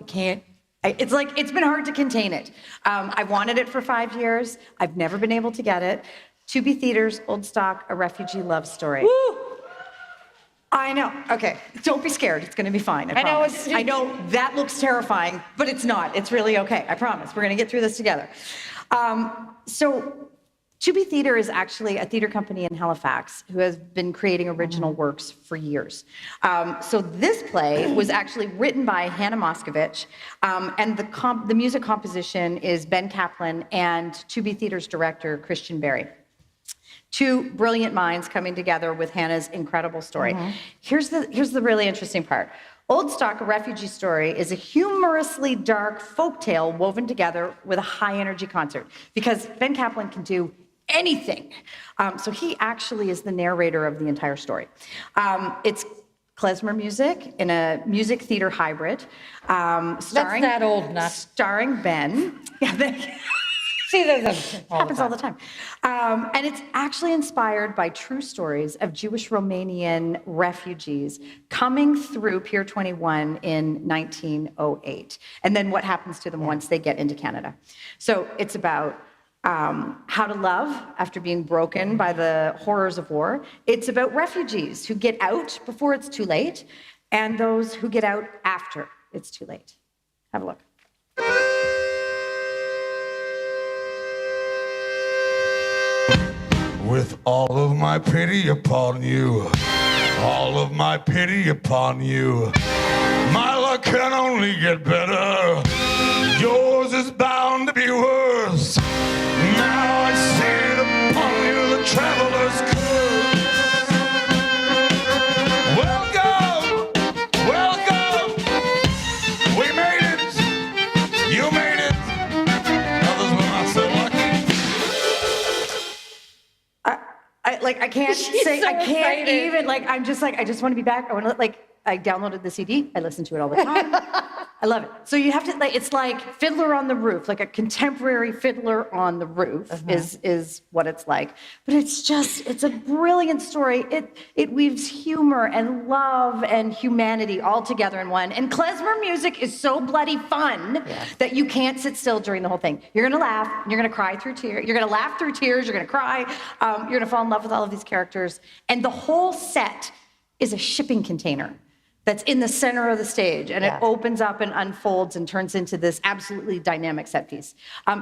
It's been hard to contain it. I wanted it for 5 years. I've never been able to get it. To Be Theater's Old Stock, A Refugee Love Story. Woo! I know. Okay, don't be scared. It's going to be fine. I promise. I know that looks terrifying, but it's not. It's really okay. I promise. We're going to get through this together. So, To Be Theater is actually a theater company in Halifax who has been creating original works for years. So this play was actually written by Hannah Moscovich, and the music composition is Ben Kaplan and To Be Theater's director, Christian Berry. Two brilliant minds coming together with Hannah's incredible story. Here's the really interesting part. Old Stock, A Refugee Story is a humorously dark folktale woven together with a high-energy concert, because Ben Kaplan can do anything. So he actually is the narrator of the entire story. It's klezmer music in a music theater hybrid. Starring, That's that old nut. Starring Ben. Yeah, See, happens all the time. And it's actually inspired by true stories of Jewish Romanian refugees coming through Pier 21 in 1908, and then what happens to them once they get into Canada. So it's about how to love after being broken by the horrors of war. It's about refugees who get out before it's too late, and those who get out after it's too late. Have a look. With all of my pity upon you, all of my pity upon you, my luck can only get better. Yours is bound to be worse. Now I see it upon you, the traveler's curse. Welcome, welcome. We made it. You made it. Others were not so lucky. I can't say, so I can't excited. even, I just want to be back. I downloaded the CD. I listen to it all the time. I love it. So you have to, it's like Fiddler on the Roof, like a contemporary Fiddler on the Roof is what it's like. But it's a brilliant story. It weaves humor and love and humanity all together in one. And klezmer music is so bloody fun that you can't sit still during the whole thing. You're gonna laugh, you're gonna cry through tears, you're gonna laugh through tears, you're gonna cry, you're gonna fall in love with all of these characters. And the whole set is a shipping container that's in the center of the stage, and Yeah. it opens up and unfolds and turns into this absolutely dynamic set piece.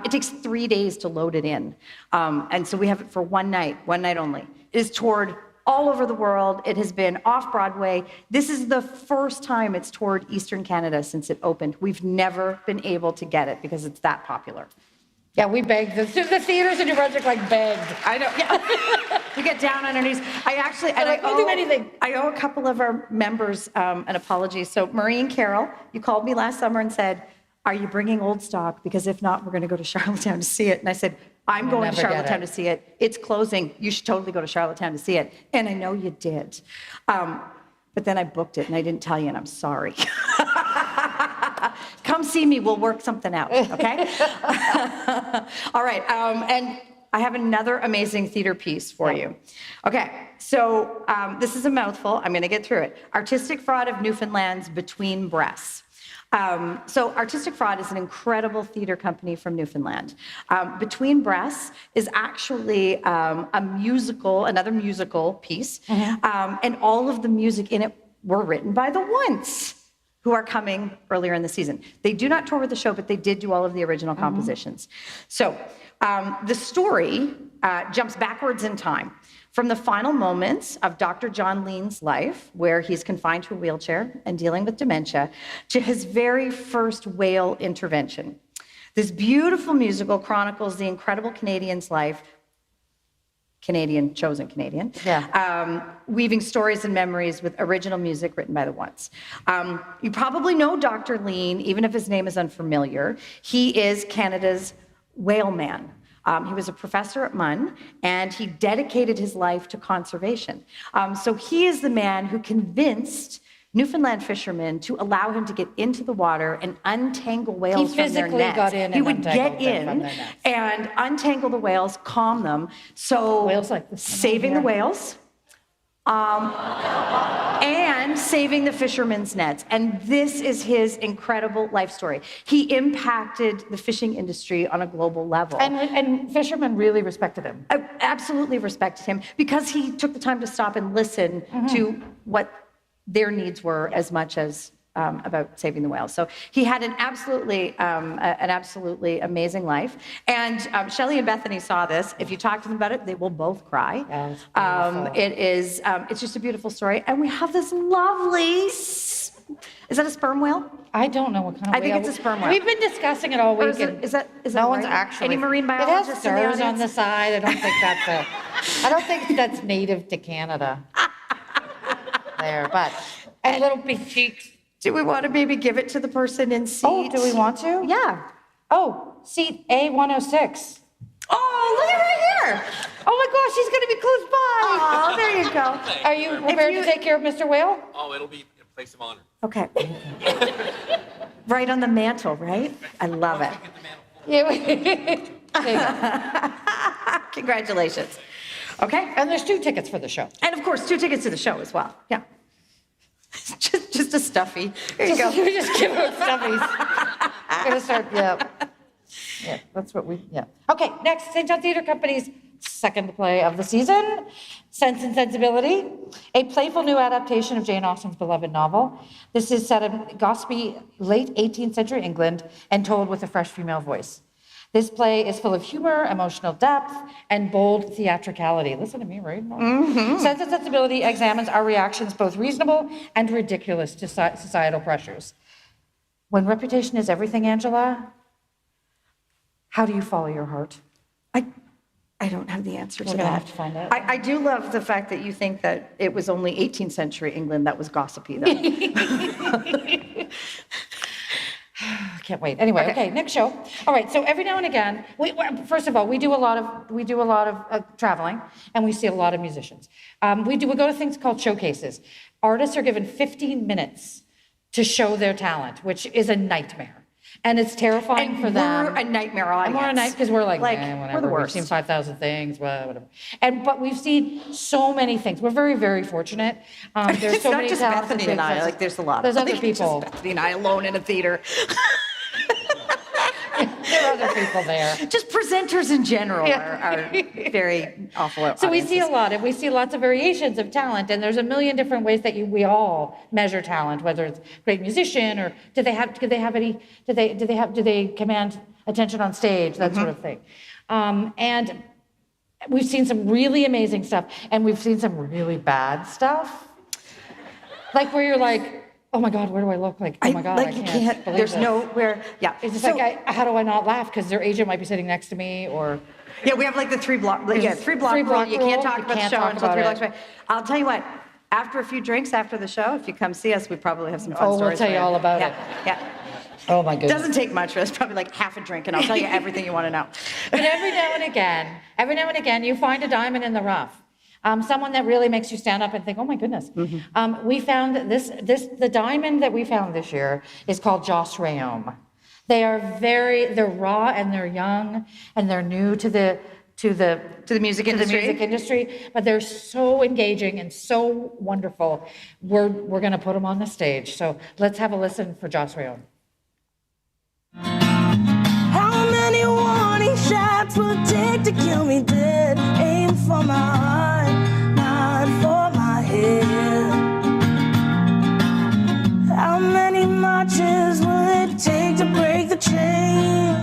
It takes 3 days to load it in, and so we have it for one night only. It is toured all over the world. It has been off Broadway. This is the first time it's toured Eastern Canada since it opened. We've never been able to get it because it's that popular. Yeah, we begged. The theaters in New Brunswick like begged. I know. Yeah. We get down on our knees. I actually, and like, we'll do anything. I owe a couple of our members an apology. So Marie and Carol, you called me last summer and said, "Are you bringing old stock? Because if not, we're going to go to Charlottetown to see it." And I said, "I'm going to never get Charlottetown it. to see it. It's closing. You should totally go to Charlottetown to see it." And I know you did. But then I booked it and I didn't tell you, and I'm sorry. Come see me. We'll work something out, okay? All right. And I have another amazing theater piece for you. Okay. So this is a mouthful. I'm going to get through it. Artistic Fraud of Newfoundland's Between Breasts. So Artistic Fraud is an incredible theater company from Newfoundland. Between Breasts is actually another musical piece, and all of the music in it were written by the Once, who are coming earlier in the season. They do not tour with the show, but they did do all of the original compositions. So the story jumps backwards in time from the final moments of Dr. John Lean's life, where he's confined to a wheelchair and dealing with dementia, to his very first whale intervention. This beautiful musical chronicles the incredible Canadian's life, chosen Canadian, weaving stories and memories with original music written by the Once. You probably know Dr. Lean, even if his name is unfamiliar. He is Canada's whale man. He was a professor at MUN, and he dedicated his life to conservation. So he is the man who convinced Newfoundland fishermen to allow him to get into the water and untangle whales from their physically nets. got in He and would get untangled them from in their nets. and untangle the whales, calm them. So Whales like this. saving the whales, and saving the fishermen's nets. And this is his incredible life story. He impacted the fishing industry on a global level. And fishermen really respected him. I absolutely respected him because he took the time to stop and listen to what their needs were as much as about saving the whales. So he had an absolutely amazing life. And Shelley and Bethany saw this. If you talk to them about it, they will both cry. It's just a beautiful story. And we have this lovely, is that a sperm whale? I don't know what kind of I think whale. it's a sperm whale. We've been discussing it all Or week. is that no one's right? actually. Any marine It biologists has in the stars on audience? the side. I don't think that's native to Canada. There, but and little big cheeks. Do we want to maybe give it to the person in seat? Oh, do we want to? Yeah. Oh, seat A106. Oh, look at right here. Oh my gosh, he's going to be close by. Oh, there you go. Are you prepared to take care of Mr. Whale? Oh, it'll be a place of honor. Okay. Right on the mantle, right? I love it. Yeah. There you go. Congratulations. Okay. And there's 2 tickets for the show. And of course, 2 tickets to the show as well. Yeah. Just a stuffy. There you go. We just give out stuffies. We're going to start, yeah, that's what Okay, next, St. John Theatre Company's second play of the season, Sense and Sensibility, a playful new adaptation of Jane Austen's beloved novel. This is set in gossipy late 18th century England and told with a fresh female voice. This play is full of humor, emotional depth, and bold theatricality. Listen to me, right? Sense and Sensibility examines our reactions, both reasonable and ridiculous, to societal pressures. When reputation is everything, Angela, how do you follow your heart? I don't have the answer to We're that. gonna have to find out. I do love the fact that you think that it was only 18th century England that was gossipy, though. I can't wait. Anyway, okay, next show. All right, so every now and again, first of all, we do a lot of traveling, and we see a lot of musicians. We go to things called showcases. Artists are given 15 minutes to show their talent, which is a nightmare. And it's terrifying for them. We're a nightmare audience. And we're a night because we're like we're whatever. the worst. We've seen 5,000 things, whatever. But we've seen so many things. We're very, very fortunate. There's It's so not many just talented Bethany and I. Like, there's a lot. There's other It's just people. Bethany and I alone in a theater. There are other people there. Just presenters in general are very awful. So we see a audiences. lot, and we see lots of variations of talent, and there's a million different ways that we all measure talent, whether it's great musician or do they command attention on stage, that sort of thing. And we've seen some really amazing stuff, and we've seen some really bad stuff. Like where you're like, oh my God, where do I look like? Oh my God, I can't believe there's this. nowhere, yeah. It's just So- like, how do I not laugh? Because their agent might be sitting next to me, or... Yeah, we have like the three block rule. You can't talk about the show until 3 blocks away. I'll tell you what, after a few drinks after the show, if you come see us, we probably have some fun stories. Oh, we'll tell you all about it. Yeah. Oh my goodness. Doesn't take much. It's probably like half a drink, and I'll tell you everything you want to know. But every now and again, you find a diamond in the rough. Someone that really makes you stand up and think, oh my goodness. We found the diamond that we found this year is called Joss Rayom. They're raw and they're young and they're new to the music industry, but they're so engaging and so wonderful. We're going to put them on the stage. So let's have a listen for Joss Rayom. How many warning shots will it take to kill me dead? Aim for my heart, not for my head. How many marches will it take to break the chain?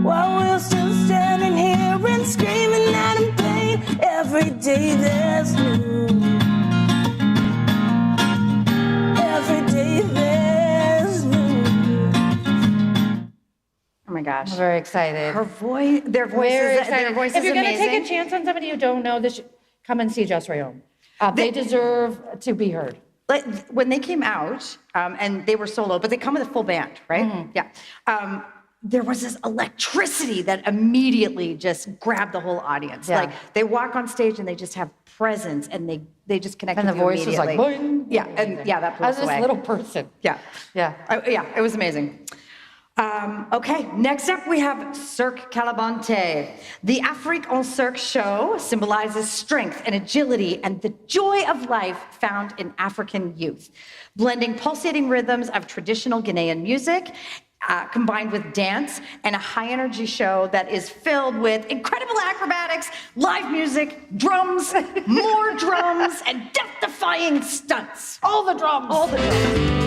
While we're still standing here and screaming out in pain, every day there's new. Every day there's new. Oh my gosh. I'm very excited. Their voice is If you're going to amazing. take a chance on somebody you don't know, come and see Joss Rayom. They deserve to be heard. Like, when they came out, and they were solo, but they come with a full band, right? Yeah. There was this electricity that immediately just grabbed the whole audience. Yeah. Like, they walk on stage and they just have presence, and they just connect And with the you voice was like, immediately. boing. Yeah, and yeah, that blew As us this away. little person. Yeah. Yeah. Yeah, it was amazing. Okay, next up we have Cirque Calabante. The Afrique en Cirque show symbolizes strength and agility and the joy of life found in African youth, blending pulsating rhythms of traditional Ghanaian music combined with dance and a high-energy show that is filled with incredible acrobatics, live music, drums, more drums, and death-defying stunts. All the drums. All the drums.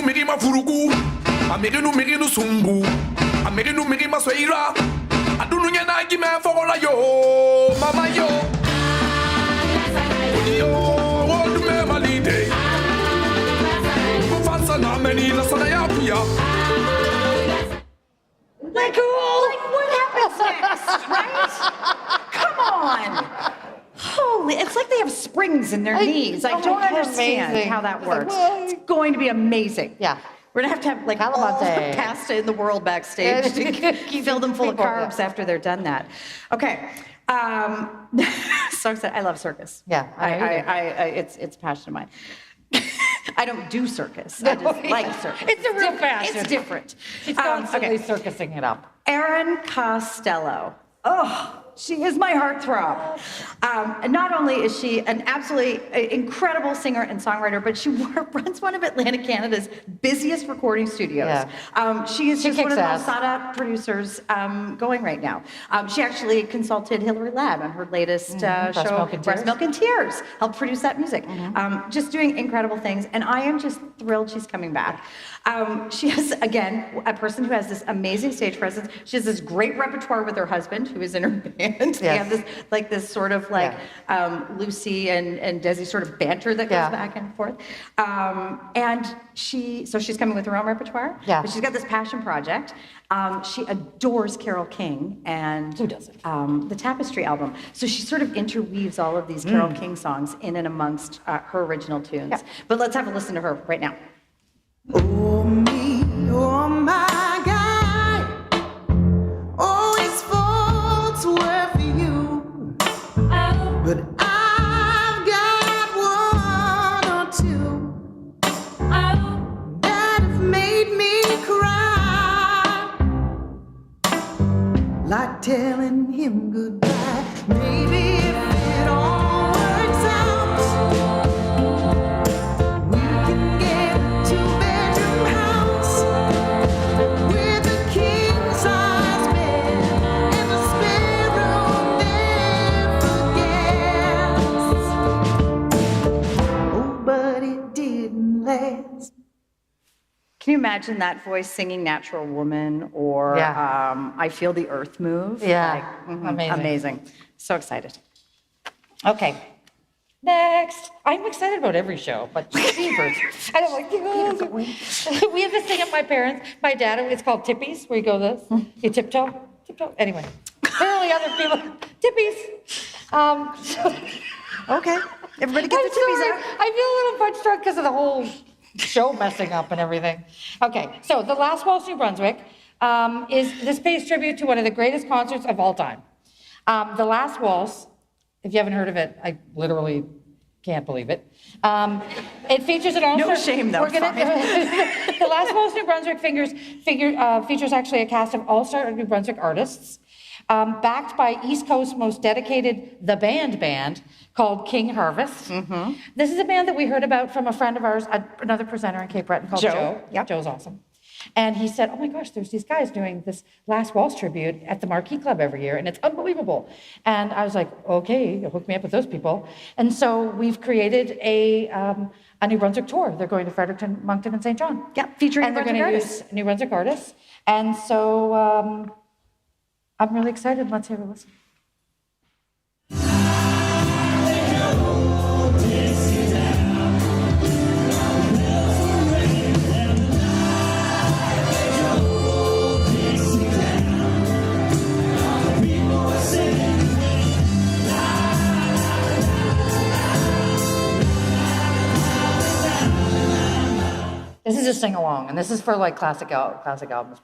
Mirima furugu, mirinu sumbu, mirima sweira, adunu nyana gime fola yo, mama yo, yo, what me malide, fansa na meni la sana ya pia. Like, what happens next, right? Come on. Holy, it's like they have springs in their knees. I don't understand amazing. how that It's like, works. whoa. It's going to be amazing. Yeah. We're gonna have to have like all the pasta in the world backstage to fill them full of carbs after they're done that. Okay. So excited. I love circus. Yeah, it's a passion of mine. I don't do circus. I just like circus. It's a real passion. It's different. She's constantly circusing it up. Erin Costello. Oh, she is my heartthrob. And not only is she an absolutely incredible singer and songwriter, but she runs one of Atlantic Canada's busiest recording studios. Yeah. She is She just one of kicks the most ass. sought-out producers going right now. She actually consulted Hilary Ladd on her latest Breast show, Milk and Breast Tears. Milk and Tears. Helped produce that music. Just doing incredible things, and I am just thrilled she's coming back. She is, again, a person who has this amazing stage presence. She has this great repertoire with her husband, who is in her band. They have this sort of Lucy and Desi sort of banter that goes back and forth. And she's coming with her own repertoire. Yeah. But she's got this passion project. She adores Carole King and who doesn't? The Tapestry album. So she sort of interweaves all of these Carole King songs in and amongst her original tunes. Yeah. But let's have a listen to her right now. Oh me, oh my guy, always faults were for you, but I've got one or Can you imagine that voice singing Natural Woman or I Feel the Earth Move? Yeah, Amazing. Amazing. So excited. Okay. Next. I'm excited about every show, but Beavers. And I'm like, we have this thing at my dad, it's called tippies, where you go this, you tiptoe. Anyway, clearly other people, tippies. Okay, everybody get the tippies out. I feel a little punch drunk because of the whole show messing up and everything. Okay, so The Last Waltz, New Brunswick, this pays tribute to one of the greatest concerts of all time. The Last Waltz, if you haven't heard of it, I literally can't believe it. It features an all-star... No shame, though. The Last Waltz, New Brunswick features actually a cast of all-star New Brunswick artists, backed by East Coast's most dedicated The Band called King Harvest. This is a band that we heard about from a friend of ours, another presenter in Cape Breton called Joe. Yep. Joe's awesome. And he said, oh my gosh, there's these guys doing this Last Waltz tribute at the Marquee Club every year, and it's unbelievable. And I was like, okay, hook me up with those people. And so we've created a New Brunswick tour. They're going to Fredericton, Moncton, and St. John. Yep, featuring and New they're Brunswick going to artists. use New Brunswick artists. And so I'm really excited. Let's have a listen. This is a sing-along, and this is for like classic albums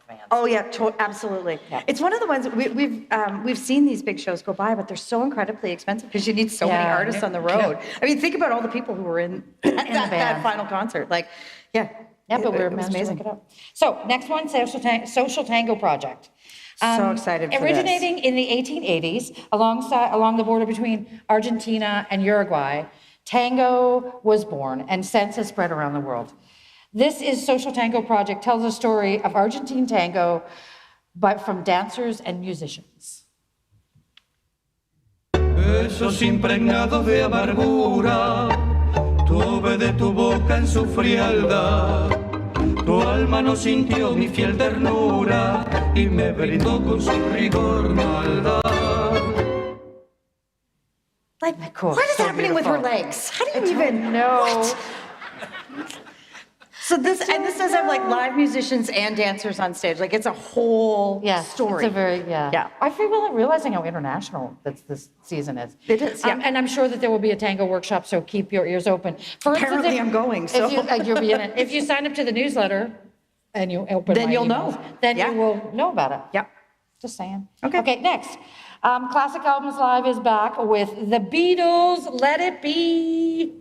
fans. Oh yeah, absolutely. Yeah. It's one of the ones we've seen these big shows go by, but they're so incredibly expensive because you need so many artists on the road. I mean, think about all the people who were in that final concert. Like, but we're managed to look it up. So next one, Social Tango Project. So excited for Originating in the 1880s, along the border between Argentina and Uruguay, tango was born and since has spread around the world. This is Social Tango Project tells a story of Argentine tango, but from dancers and musicians. Besos impregnados de amargura, tuve de tu boca en su frialdad. Tu alma no sintió mi fiel ternura y me brindó con su rigor maldad. Like, what is happening with her legs? How do you even know? What? So this does have like live musicians and dancers on stage. Like it's a whole story. It's a very I feel like realizing how international this season is. It is, yeah. And I'm sure that there will be a tango workshop, so keep your ears open. For Apparently, instance, I'm going. So you'll be in it. If you sign up to the newsletter and you open, then you'll emails, know. Then you will know about it. Yep. Just saying. Okay. Next, Classic Albums Live is back with the Beatles. Let It Be.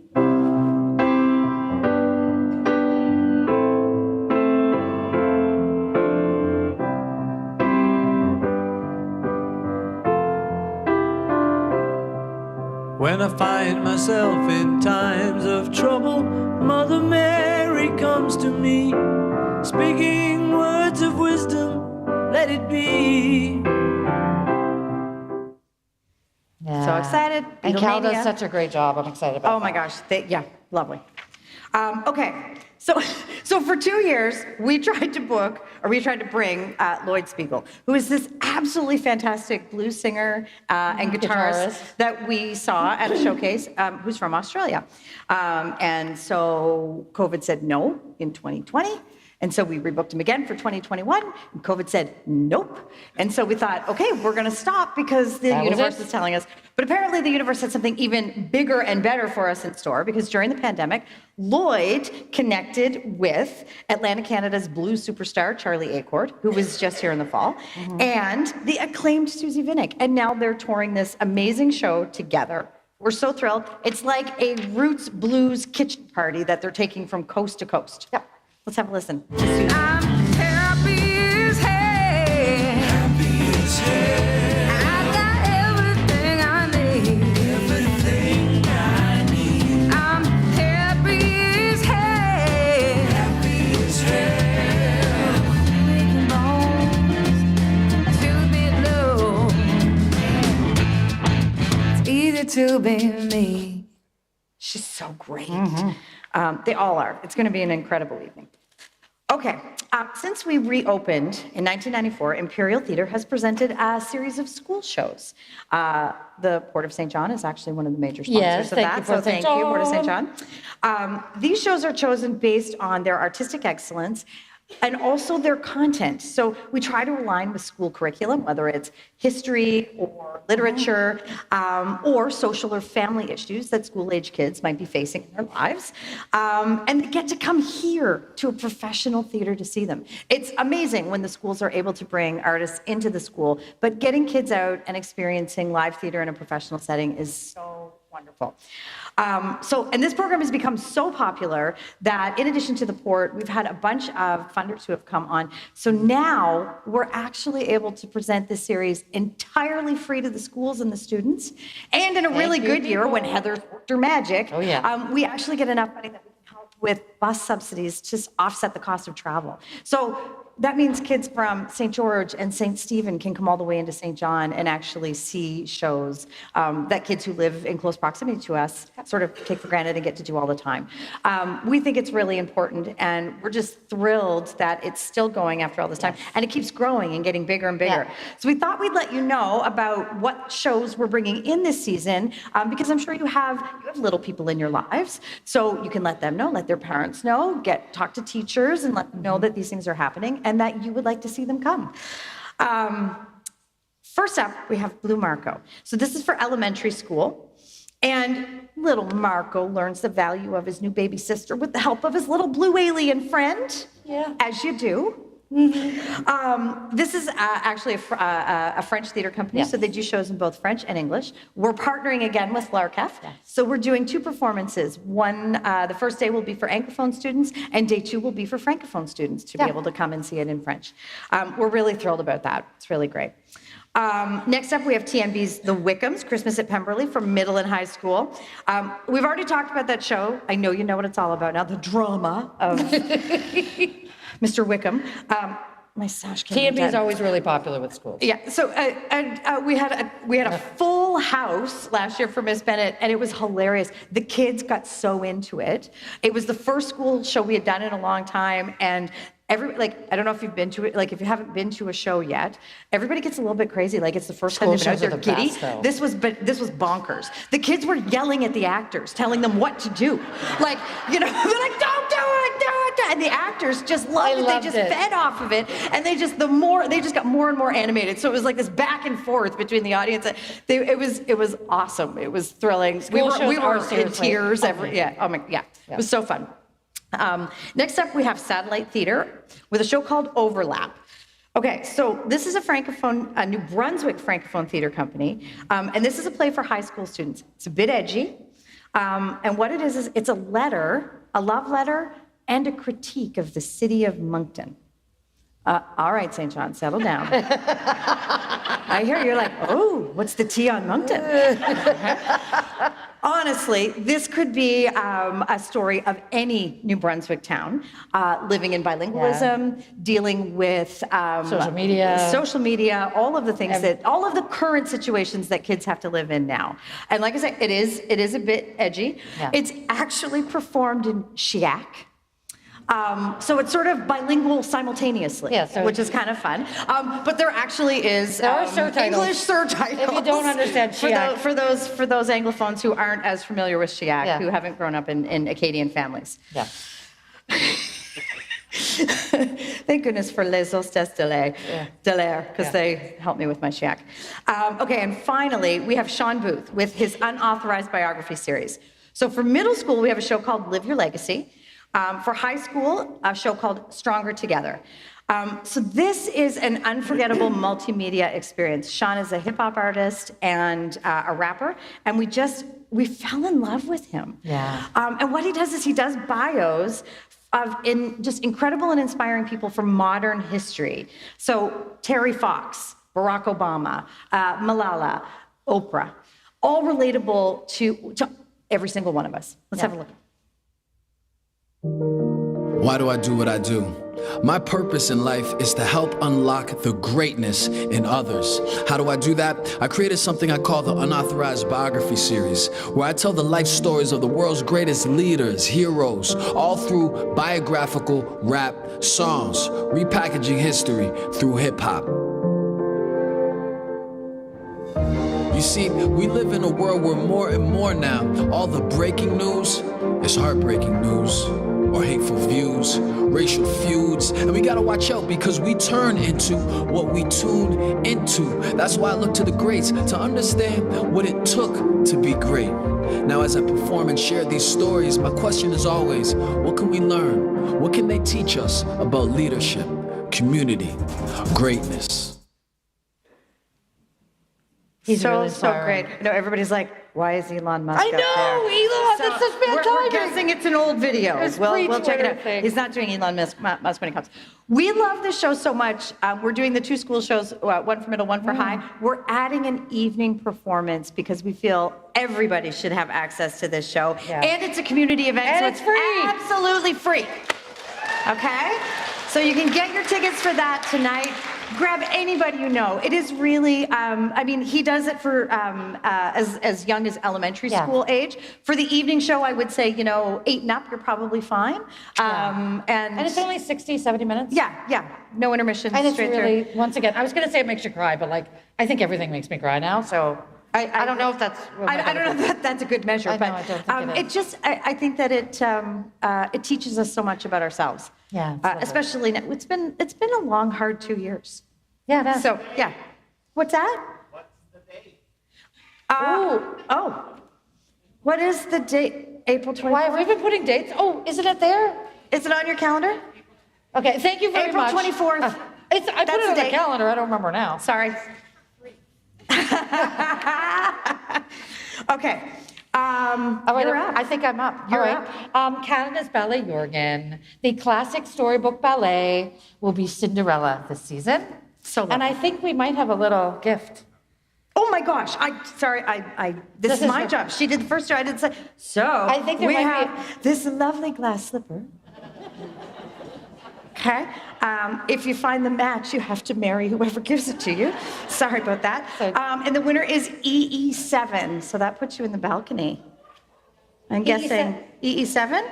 When I find myself in times of trouble, Mother Mary comes to me, speaking words of wisdom, let it be. Yeah. So excited. And Cal does Beatlemania. such a great job. I'm excited about Oh my gosh, lovely. Okay, so for 2 years, we tried to bring Lloyd Spiegel, who is this absolutely fantastic blues singer and guitarist that we saw at a showcase, who's from Australia. And so COVID said no in 2020. And so we rebooked him again for 2021, and COVID said nope. And so we thought, okay, we're gonna stop because the universe is telling us. But apparently the universe had something even bigger and better for us in store, because during the pandemic, Lloyd connected with Atlantic Canada's blues superstar, Charlie Acord, who was just here in the fall, and the acclaimed Susie Vinnick. And now they're touring this amazing show together. We're so thrilled. It's like a roots blues kitchen party that they're taking from coast to coast. Yep. Let's have a listen. I'm happy as hell. Happy as hell. I got everything I need. Everything I need. I'm happy as hell. Happy as hell. Making bones to be low. It's easy to be me. She's so great. They all are. It's going to be an incredible evening. Okay, since we reopened in 1994, Imperial Theatre has presented a series of school shows. The Port of St. John is actually one of the major sponsors Yes, of thank that, you, so Port of thank St. you, Port of St. John. John. These shows are chosen based on their artistic excellence and also their content. So we try to align with school curriculum, whether it's history or literature, or social or family issues that school-age kids might be facing in their lives. And they get to come here to a professional theater to see them. It's amazing when the schools are able to bring artists into the school, but getting kids out and experiencing live theater in a professional setting is so wonderful. And this program has become so popular that in addition to the Port, we've had a bunch of funders who have come on. So now we're actually able to present this series entirely free to the schools and the students. And in a really good year, when Heather's worked her magic, we actually get enough money that we can help with bus subsidies to offset the cost of travel. So that means kids from St. George and St. Stephen can come all the way into St. John and actually see shows that kids who live in close proximity to us sort of take for granted and get to do all the time. We think it's really important, and we're just thrilled that it's still going after all this time, and it keeps growing and getting bigger and bigger. So we thought we'd let you know about what shows we're bringing in this season, because I'm sure you have little people in your lives, so you can let them know, let their parents know, talk to teachers and let them know that these things are happening and that you would like to see them come. First up, we have Blue Marco. So this is for elementary school. And little Marco learns the value of his new baby sister with the help of his little blue alien friend, as you do. This is actually a French theater company, so they do shows in both French and English. We're partnering again with LARCAF, so we're doing 2 performances. One, the first day will be for Anglophone students, and day 2 will be for Francophone students to be able to come and see it in French. We're really thrilled about that. It's really great. Next up, we have TNB's The Wickhams, Christmas at Pemberton for middle and high school. We've already talked about that show. I know you know what it's all about now, the drama of Mr. Wickham. My sash came TNB is always really popular with schools. Yeah, so we had a full house last year for Miss Bennett, and it was hilarious. The kids got so into it. It was the first school show we had done in a long time, and I don't know if you've been to it, if you haven't been to a show yet, everybody gets a little bit crazy. It's the first time they've been out there giddy. This was bonkers. The kids were yelling at the actors, telling them what to do. They're like, don't do it, do it. And the actors just loved it. They just fed off of it. And they just got more and more animated. So it was like this back and forth between the audience. It was awesome. It was thrilling. We were in tears. It was so fun. Next up, we have Satellite Theater with a show called Overlap. Okay, so this is a New Brunswick Francophone theater company, and this is a play for high school students. It's a bit edgy, and what it is it's a love letter, and a critique of the city of Moncton. All right, St. John, settle down. I hear you're like, oh, what's the tea on Moncton? Honestly, this could be a story of any New Brunswick town living in bilingualism, dealing with social media, all of the things all of the current situations that kids have to live in now. And like I said, it is a bit edgy. Yeah. It's actually performed in Chiac. So it's sort of bilingual simultaneously, which is kind of fun. But there actually is are surtitles. English surtitles. If you don't understand Chiac. For those Anglophones who aren't as familiar with Chiac, who haven't grown up in Acadian families. Yeah. Thank goodness for Les Hostesses de l'air, because they helped me with my Chiac. Okay, and finally, we have Sean Booth with his unauthorized biography series. So for middle school, we have a show called Live Your Legacy. For high school, a show called Stronger Together. So this is an unforgettable multimedia experience. Sean is a hip hop artist and a rapper, and we fell in love with him. Yeah. And what he does is he does bios of just incredible and inspiring people from modern history. So Terry Fox, Barack Obama, Malala, Oprah, all relatable to every single one of us. Let's have a look. Why do I do what I do? My purpose in life is to help unlock the greatness in others. How do I do that? I created something I call the Unauthorized Biography Series, where I tell the life stories of the world's greatest leaders, heroes, all through biographical rap songs, repackaging history through hip-hop. You see, we live in a world where more and more now, all the breaking news is heartbreaking news, or hateful views, racial feuds, and we gotta watch out because we turn into what we tune into. That's why I look to the greats to understand what it took to be great. Now, as I perform and share these stories, my question is always, what can we learn? What can they teach us about leadership, community, greatness? He's so really so inspiring. great. No, everybody's like, why is Elon Musk I up know, there? Elon, that's such bad we're timing. guessing it's an old video. It's We'll check it pre-Twitter out. thing. He's not doing Elon Musk when it comes. We love this show so much. We're doing the 2 school shows, one for middle, one for high. We're adding an evening performance because we feel everybody should have access to this show. Yeah. And it's a community event, And so it's free. absolutely free. Okay? So you can get your tickets for that tonight. Grab anybody you know. It is really, I mean, he does it for as young as elementary school age. For the evening show, I would say, 8 and up, you're probably fine. And it's only 60, 70 minutes? Yeah. No intermission. And it's straight really, through. once again, I was going to say it makes you cry, but I think everything makes me cry now, so I don't know if that's... I don't know if that's a good measure, I but know, I don't think it is. it just, I think that it teaches us so much about ourselves. Yeah. it's lovely. Especially, it's been a long, hard 2 years. Yeah, that's... So, yeah. What's that? What's the date? What is the date? April 24th? Why have we been putting dates? Oh, isn't it there? Is it on your calendar? Okay, thank you very April much. 24th. I put it That's on the the date. calendar, I don't remember now. Sorry. Okay. All right, You're up. I think I'm up. You're All right. Canada's Ballet Jorgen. The classic storybook ballet will be Cinderella this season. So and I think we might have a little gift. Oh my gosh! This is my her- job. She did the first job. I didn't say. So I think there we might have this lovely glass slipper. Okay. If you find the match, you have to marry whoever gives it to you. Sorry about that. And the winner is EE7. So that puts you in the balcony. I'm guessing EE7.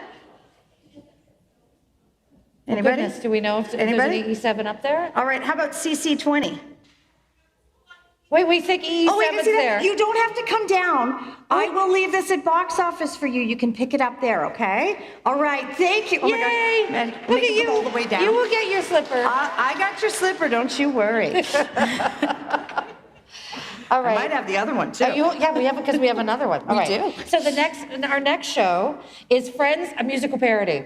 Anybody? Goodness, do we know if there's Anybody? an E7 up there? All right. How about CC20? Wait, we think E7's Oh, wait, see that? there. You don't have to come down. I will leave this at box office for you. You can pick it up there, okay? All right, thank you. Oh Yay! my gosh. Man, Look make at it you. go all the way down. You will get your slipper. I got your slipper, don't you worry. All right. I might have the other one too. Yeah, we have because we have another one. All We right. do. So our next show is Friends, a musical parody.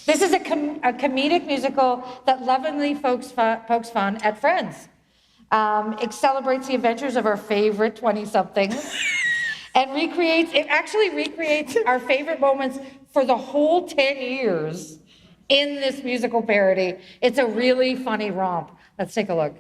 This is a comedic musical that lovingly pokes fun at friends. It celebrates the adventures of our favorite 20-somethings and actually recreates our favorite moments for the whole 10 years in this musical parody. It's a really funny romp. Let's take a look.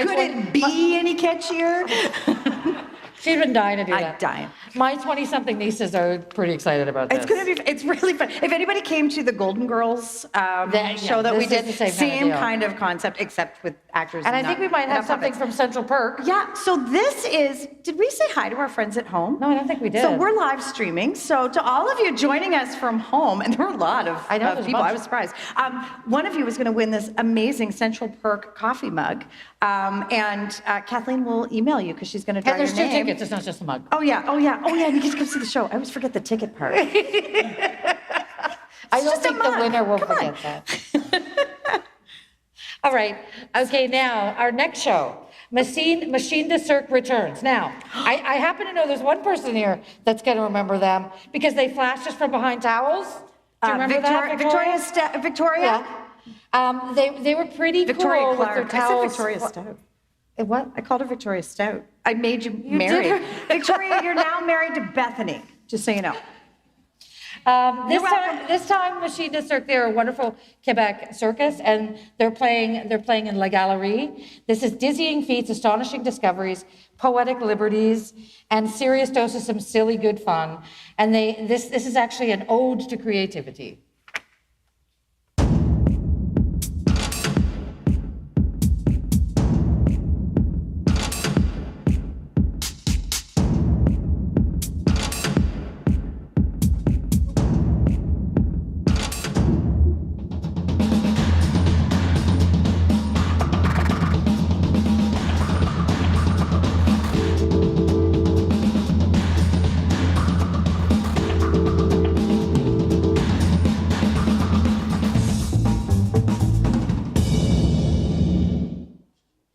Could it be any catchier? She's been dying to do that. I'm dying. My 20-something nieces are pretty excited about this. It's really fun. If anybody came to the Golden Girls show that we this did, is the same deal. kind of concept, except with actors. And I think we might have not something puppets. from Central Perk. Yeah, so this is, did we say hi to our friends at home? No, I don't think we did. So we're live streaming. So to all of you joining us from home, and there were a lot of I know, there's a people, I bunch. was surprised. One of you was gonna win this amazing Central Perk coffee mug. And Kathleen will email you because she's gonna draw And there's your 2 name. tickets, it's not just a mug. Oh yeah, and you get to come see the show. I always forget the ticket part. I don't just a think the mug. winner will Come on. forget that. All right. Okay, now our next show, Machine de Cirque returns. Now, I happen to know there's one person here that's going to remember them because they flashed us from behind towels. Do you remember that, Victoria? Yeah. They were pretty Victoria cool Clark. with their I said towels. Victoria Stout. What? I called her Victoria Stout. I made you married. did? Victoria, you're now married to Bethany, just so you know. This time, Machine de Cirque, they're a wonderful Quebec circus, and they're playing in La Galerie. This is dizzying feats, astonishing discoveries, poetic liberties, and serious dose of some silly good fun. And this is actually an ode to creativity.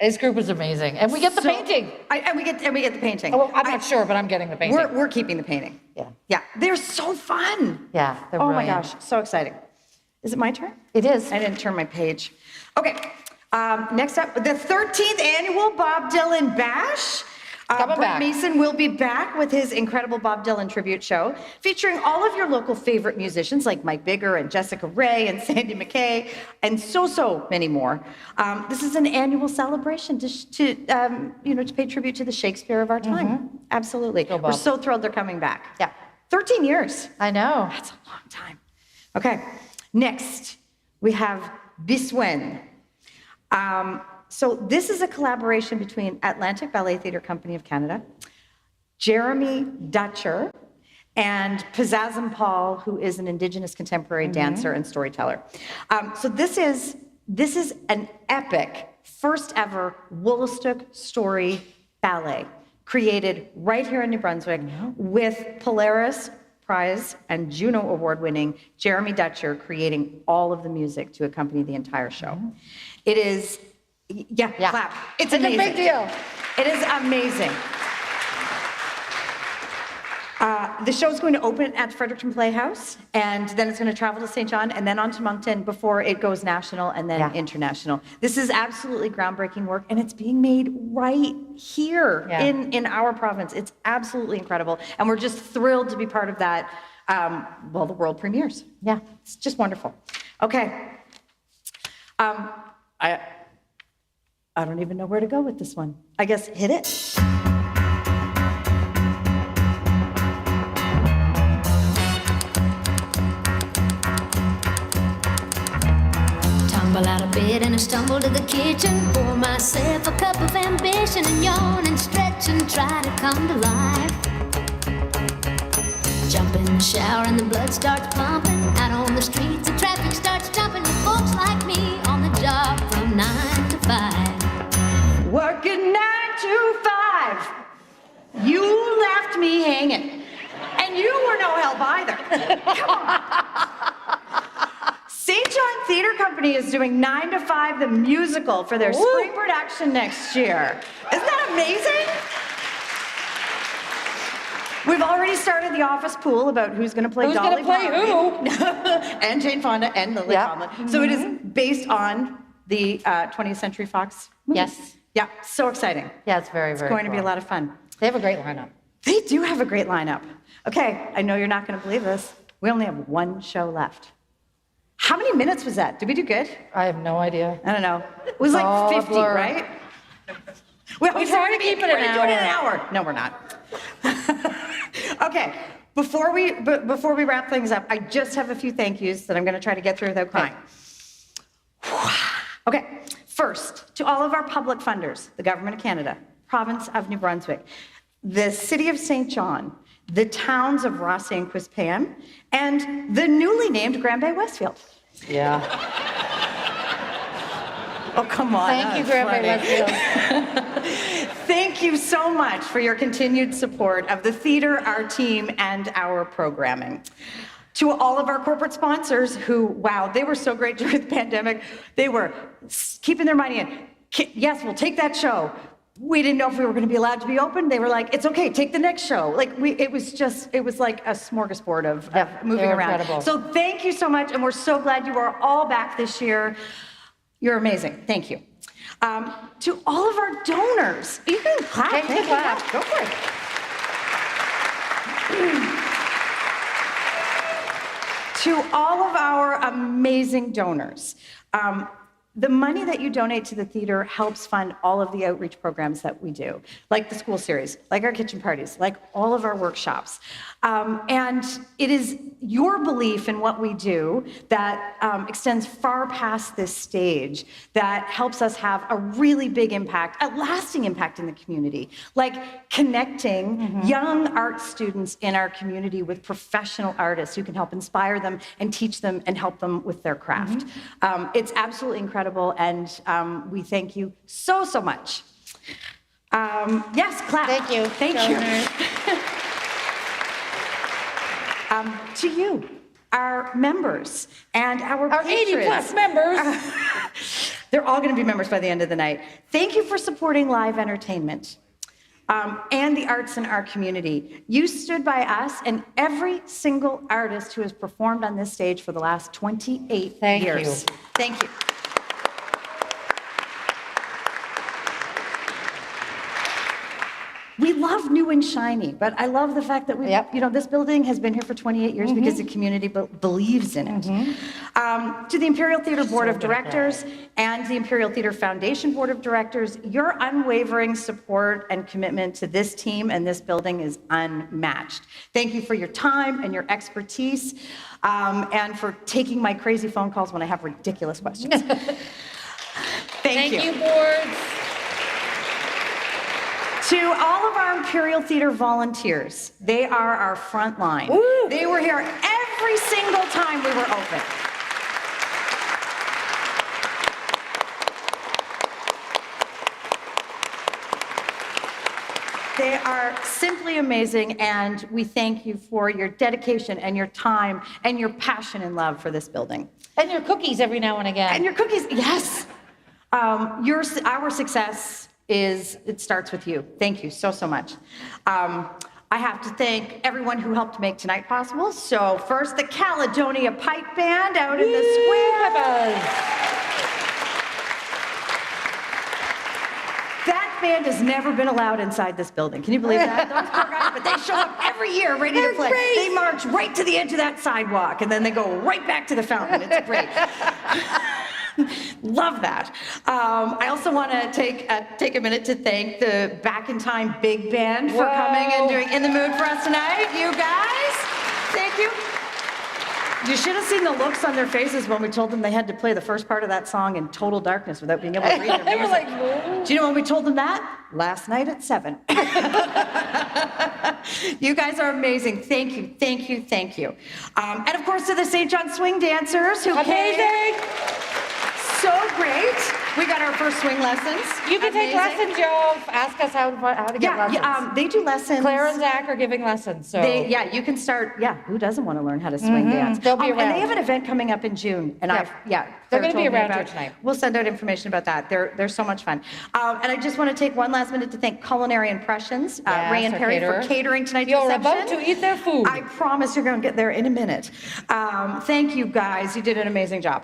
This group is amazing, and we get the painting. And we get the painting. Oh, I'm not sure, but I'm getting the painting. We're keeping the painting. Yeah. Yeah. They're so fun. Yeah, they're Oh brilliant. my gosh, so exciting. Is it my turn? It is. I didn't turn my page. Okay. Next up, the 13th annual Bob Dylan Bash. Coming Brett back. Mason will be back with his incredible Bob Dylan tribute show, featuring all of your local favorite musicians like Mike Bigger and Jessica Ray and Sandy McKay, and so many more. This is an annual celebration to pay tribute to the Shakespeare of our time. Absolutely. Go, Bob. We're so thrilled they're coming back. Yeah. 13 years. I know. That's a long time. Okay, next we have Biswen. So this is a collaboration between Atlantic Ballet Theatre Company of Canada, Jeremy Dutcher, and Pizzazz Paul, who is an Indigenous contemporary dancer and storyteller. So this is an epic, first ever Woolastook story ballet created right here in New Brunswick with Polaris Prize and Juno Award-winning Jeremy Dutcher creating all of the music to accompany the entire show. It is, clap. It's amazing. a big deal. It is amazing. The show is going to open at Fredericton Playhouse, and then it's going to travel to St. John and then on to Moncton before it goes national and then international. This is absolutely groundbreaking work, and it's being made right here in our province. It's absolutely incredible, and we're just thrilled to be part of that, the world premieres. Yeah, it's just wonderful. Okay. I don't even know where to go with this one. I guess hit it. Tumble out of bed and I stumble to the kitchen. Pour myself a cup of ambition and yawn and stretch and try to come to life. Jump in the shower and the blood starts pumping. Out on the streets the traffic starts jumping with folks like me on the job from 9 to 5. Working 9 to 5. You left me hanging. And you were no help either. Come on. St. John Theatre Company is doing 9 to 5 the musical for their spring production next year. Isn't that amazing? We've already started the office pool about who's going to play Dolly play Parton. And Jane Fonda and Lily Tomlin. So it is based on the 20th Century Fox movie. Yes. Yeah, so exciting. Yeah, it's very, very It's going to be a cool. lot of fun. They have a great lineup. They do have a great lineup. Okay, I know you're not going to believe this. We only have one show left. How many minutes was that? Did we do good? I have no idea. I don't know. It was like all a 50, blur. right? We try to keep it an We're doing an hour. No, we're not. Okay, before we wrap things up, I just have a few thank yous that I'm going to try to get through without crying. Okay, first, to all of our public funders, the Government of Canada, Province of New Brunswick, the City of St. John, the towns of Rothsay and Quispeam, and the newly named Grand Bay Westfield. Yeah. Oh, come on. Thank you, Grand Bay Westfield. Thank you so much for your continued support of the theater, our team, and our programming. To all of our corporate sponsors who, wow, they were so great during the pandemic. They were keeping their money in. Yes, we'll take that show. we didn't know if we were going to be allowed to be open. They were like, it's okay, take the next show. Like, it was like a smorgasbord of moving around. Incredible. So thank you so much, and we're so glad you are all back this year. You're amazing. Thank you. To all of our donors, you can clap. Thank you. Clap. Go for it. To all of our amazing donors, the money that you donate to the theater helps fund all of the outreach programs that we do, like the school series, like our kitchen parties, like all of our workshops. And it is your belief in what we do that extends far past this stage that helps us have a really big impact, a lasting impact in the community, like connecting young art students in our community with professional artists who can help inspire them and teach them and help them with their craft. It's absolutely incredible, and we thank you so, so much. Yes, clap. Thank you. Thank you. To you, our members, and our patrons. 80+ members. They're all going to be members by the end of the night. Thank you for supporting live entertainment and the arts in our community. You stood by us and every single artist who has performed on this stage for the last 28 years. Thank you. We love new and shiny, but I love the fact that we, this building has been here for 28 years because the community believes in it. To the Imperial Theater Board of Directors and the Imperial Theater Foundation Board of Directors, your unwavering support and commitment to this team and this building is unmatched. Thank you for your time and your expertise, and for taking my crazy phone calls when I have ridiculous questions. Thank you. Thank you, boards. To all of our Imperial Theater volunteers, they are our front line. Woo. They were here every single time we were open. They are simply amazing, and we thank you for your dedication and your time and your passion and love for this building. And your cookies every now and again. And your cookies, yes. Our success it starts with you. Thank you so, so much. I have to thank everyone who helped make tonight possible. So first, the Caledonia Pipe Band out in the square. That band has never been allowed inside this building. Can you believe that? Those poor guys, but they show up every year ready to play. Great. They march right to the edge of that sidewalk, and then they go right back to the fountain. It's great. Love that. I also want to take a minute to thank the Back in Time Big Band for coming and doing In the Mood for us tonight. You guys, thank you. You should have seen the looks on their faces when we told them they had to play the first part of that song in total darkness without being able to read their music. They were like, no. Do you know when we told them that? Last night at 7. You guys are amazing. Thank you, thank you, thank you. And of course to the St. John Swing dancers who came. So great. We got our first swing lessons. You can take lessons, Joe. Ask us how to get lessons. Yeah, they do lessons. Claire and Zach are giving lessons. So you can start. Yeah, who doesn't want to learn how to swing dance? They'll be around. And they have an event coming up in June. And they're going to be around here tonight. We'll send out information about that. They're so much fun. And I just want to take one last minute to thank Culinary Impressions, Ray and Perry, for catering tonight's reception. You're about to eat their food. I promise you're going to get there in a minute. Thank you guys. You did an amazing job.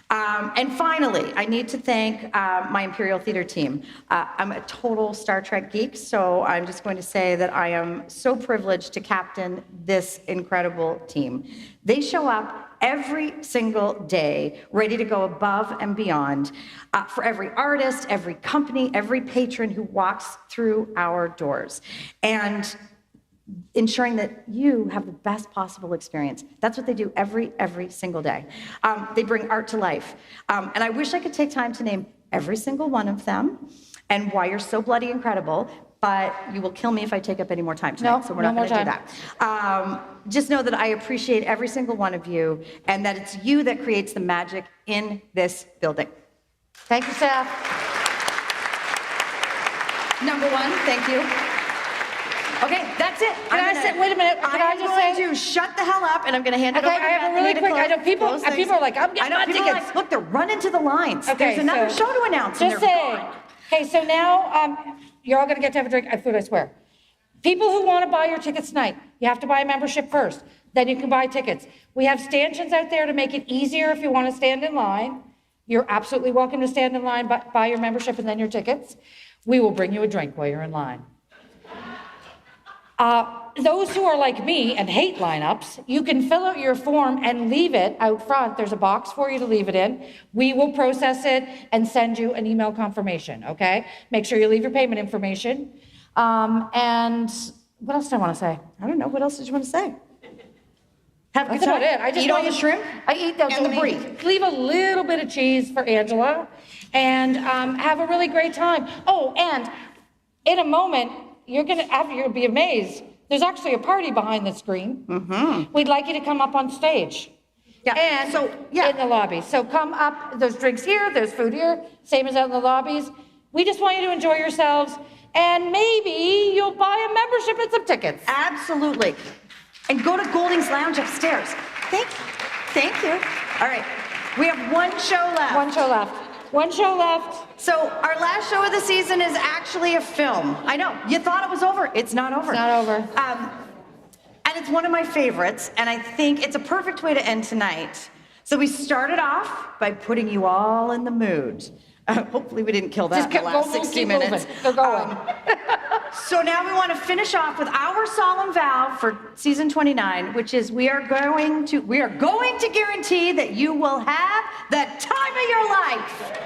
And finally, I need to thank my Imperial Theater team. I'm a total Star Trek geek, so I'm just going to say that I am so privileged to captain this incredible team. They show up every single day, ready to go above and beyond for every artist, every company, every patron who walks through our doors. And ensuring that you have the best possible experience. That's what they do every single day. They bring art to life. And I wish I could take time to name every single one of them and why you're so bloody incredible, but you will kill me if I take up any more time tonight, so we're not going to do that. Just know that I appreciate every single one of you and that it's you that creates the magic in this building. Thank you, staff. Number one, thank you. Okay, that's it. Wait a minute. Can I just say? To shut the hell up, and I'm going to hand it over to I have a really quick. I know people are like, I'm getting my tickets. Look, they're running to the lines. Okay, there's another show to announce. Just saying. Okay, so now you're all gonna get to have a drink, food, I swear. People who wanna buy your tickets tonight, you have to buy a membership first, then you can buy tickets. We have stanchions out there to make it easier if you wanna stand in line. You're absolutely welcome to stand in line, but buy your membership and then your tickets. We will bring you a drink while you're in line. Those who are like me and hate lineups, you can fill out your form and leave it out front. There's a box for you to leave it in. We will process it and send you an email confirmation, okay? Make sure you leave your payment information. And what else did I want to say? I don't know. What else did you want to say? Have a good That's time. about it. I just eat all want the you- shrimp. I eat those. and the Don't brie. leave a little bit of cheese for Angela, and have a really great time. Oh, and in a moment, you're gonna be amazed. There's actually a party behind the screen. Mm-hmm. We'd like you to come up on stage. Yeah. And in the lobby. So come up. There's drinks here. There's food here. Same as out in the lobbies. We just want you to enjoy yourselves, and maybe you'll buy a membership and some tickets. Absolutely. And go to Golding's Lounge upstairs. Thank you. Thank you. All right. We have one show left. One show left. One show left. So our last show of the season is actually a film. I know. You thought it was over. It's not over. It's not over. And it's one of my favorites, and I think it's a perfect way to end tonight. So we started off by putting you all in the mood. Hopefully we didn't kill that in the last 60 minutes. They're going. So now we want to finish off with our solemn vow for season 29, which is we are going to guarantee that you will have the time of your life.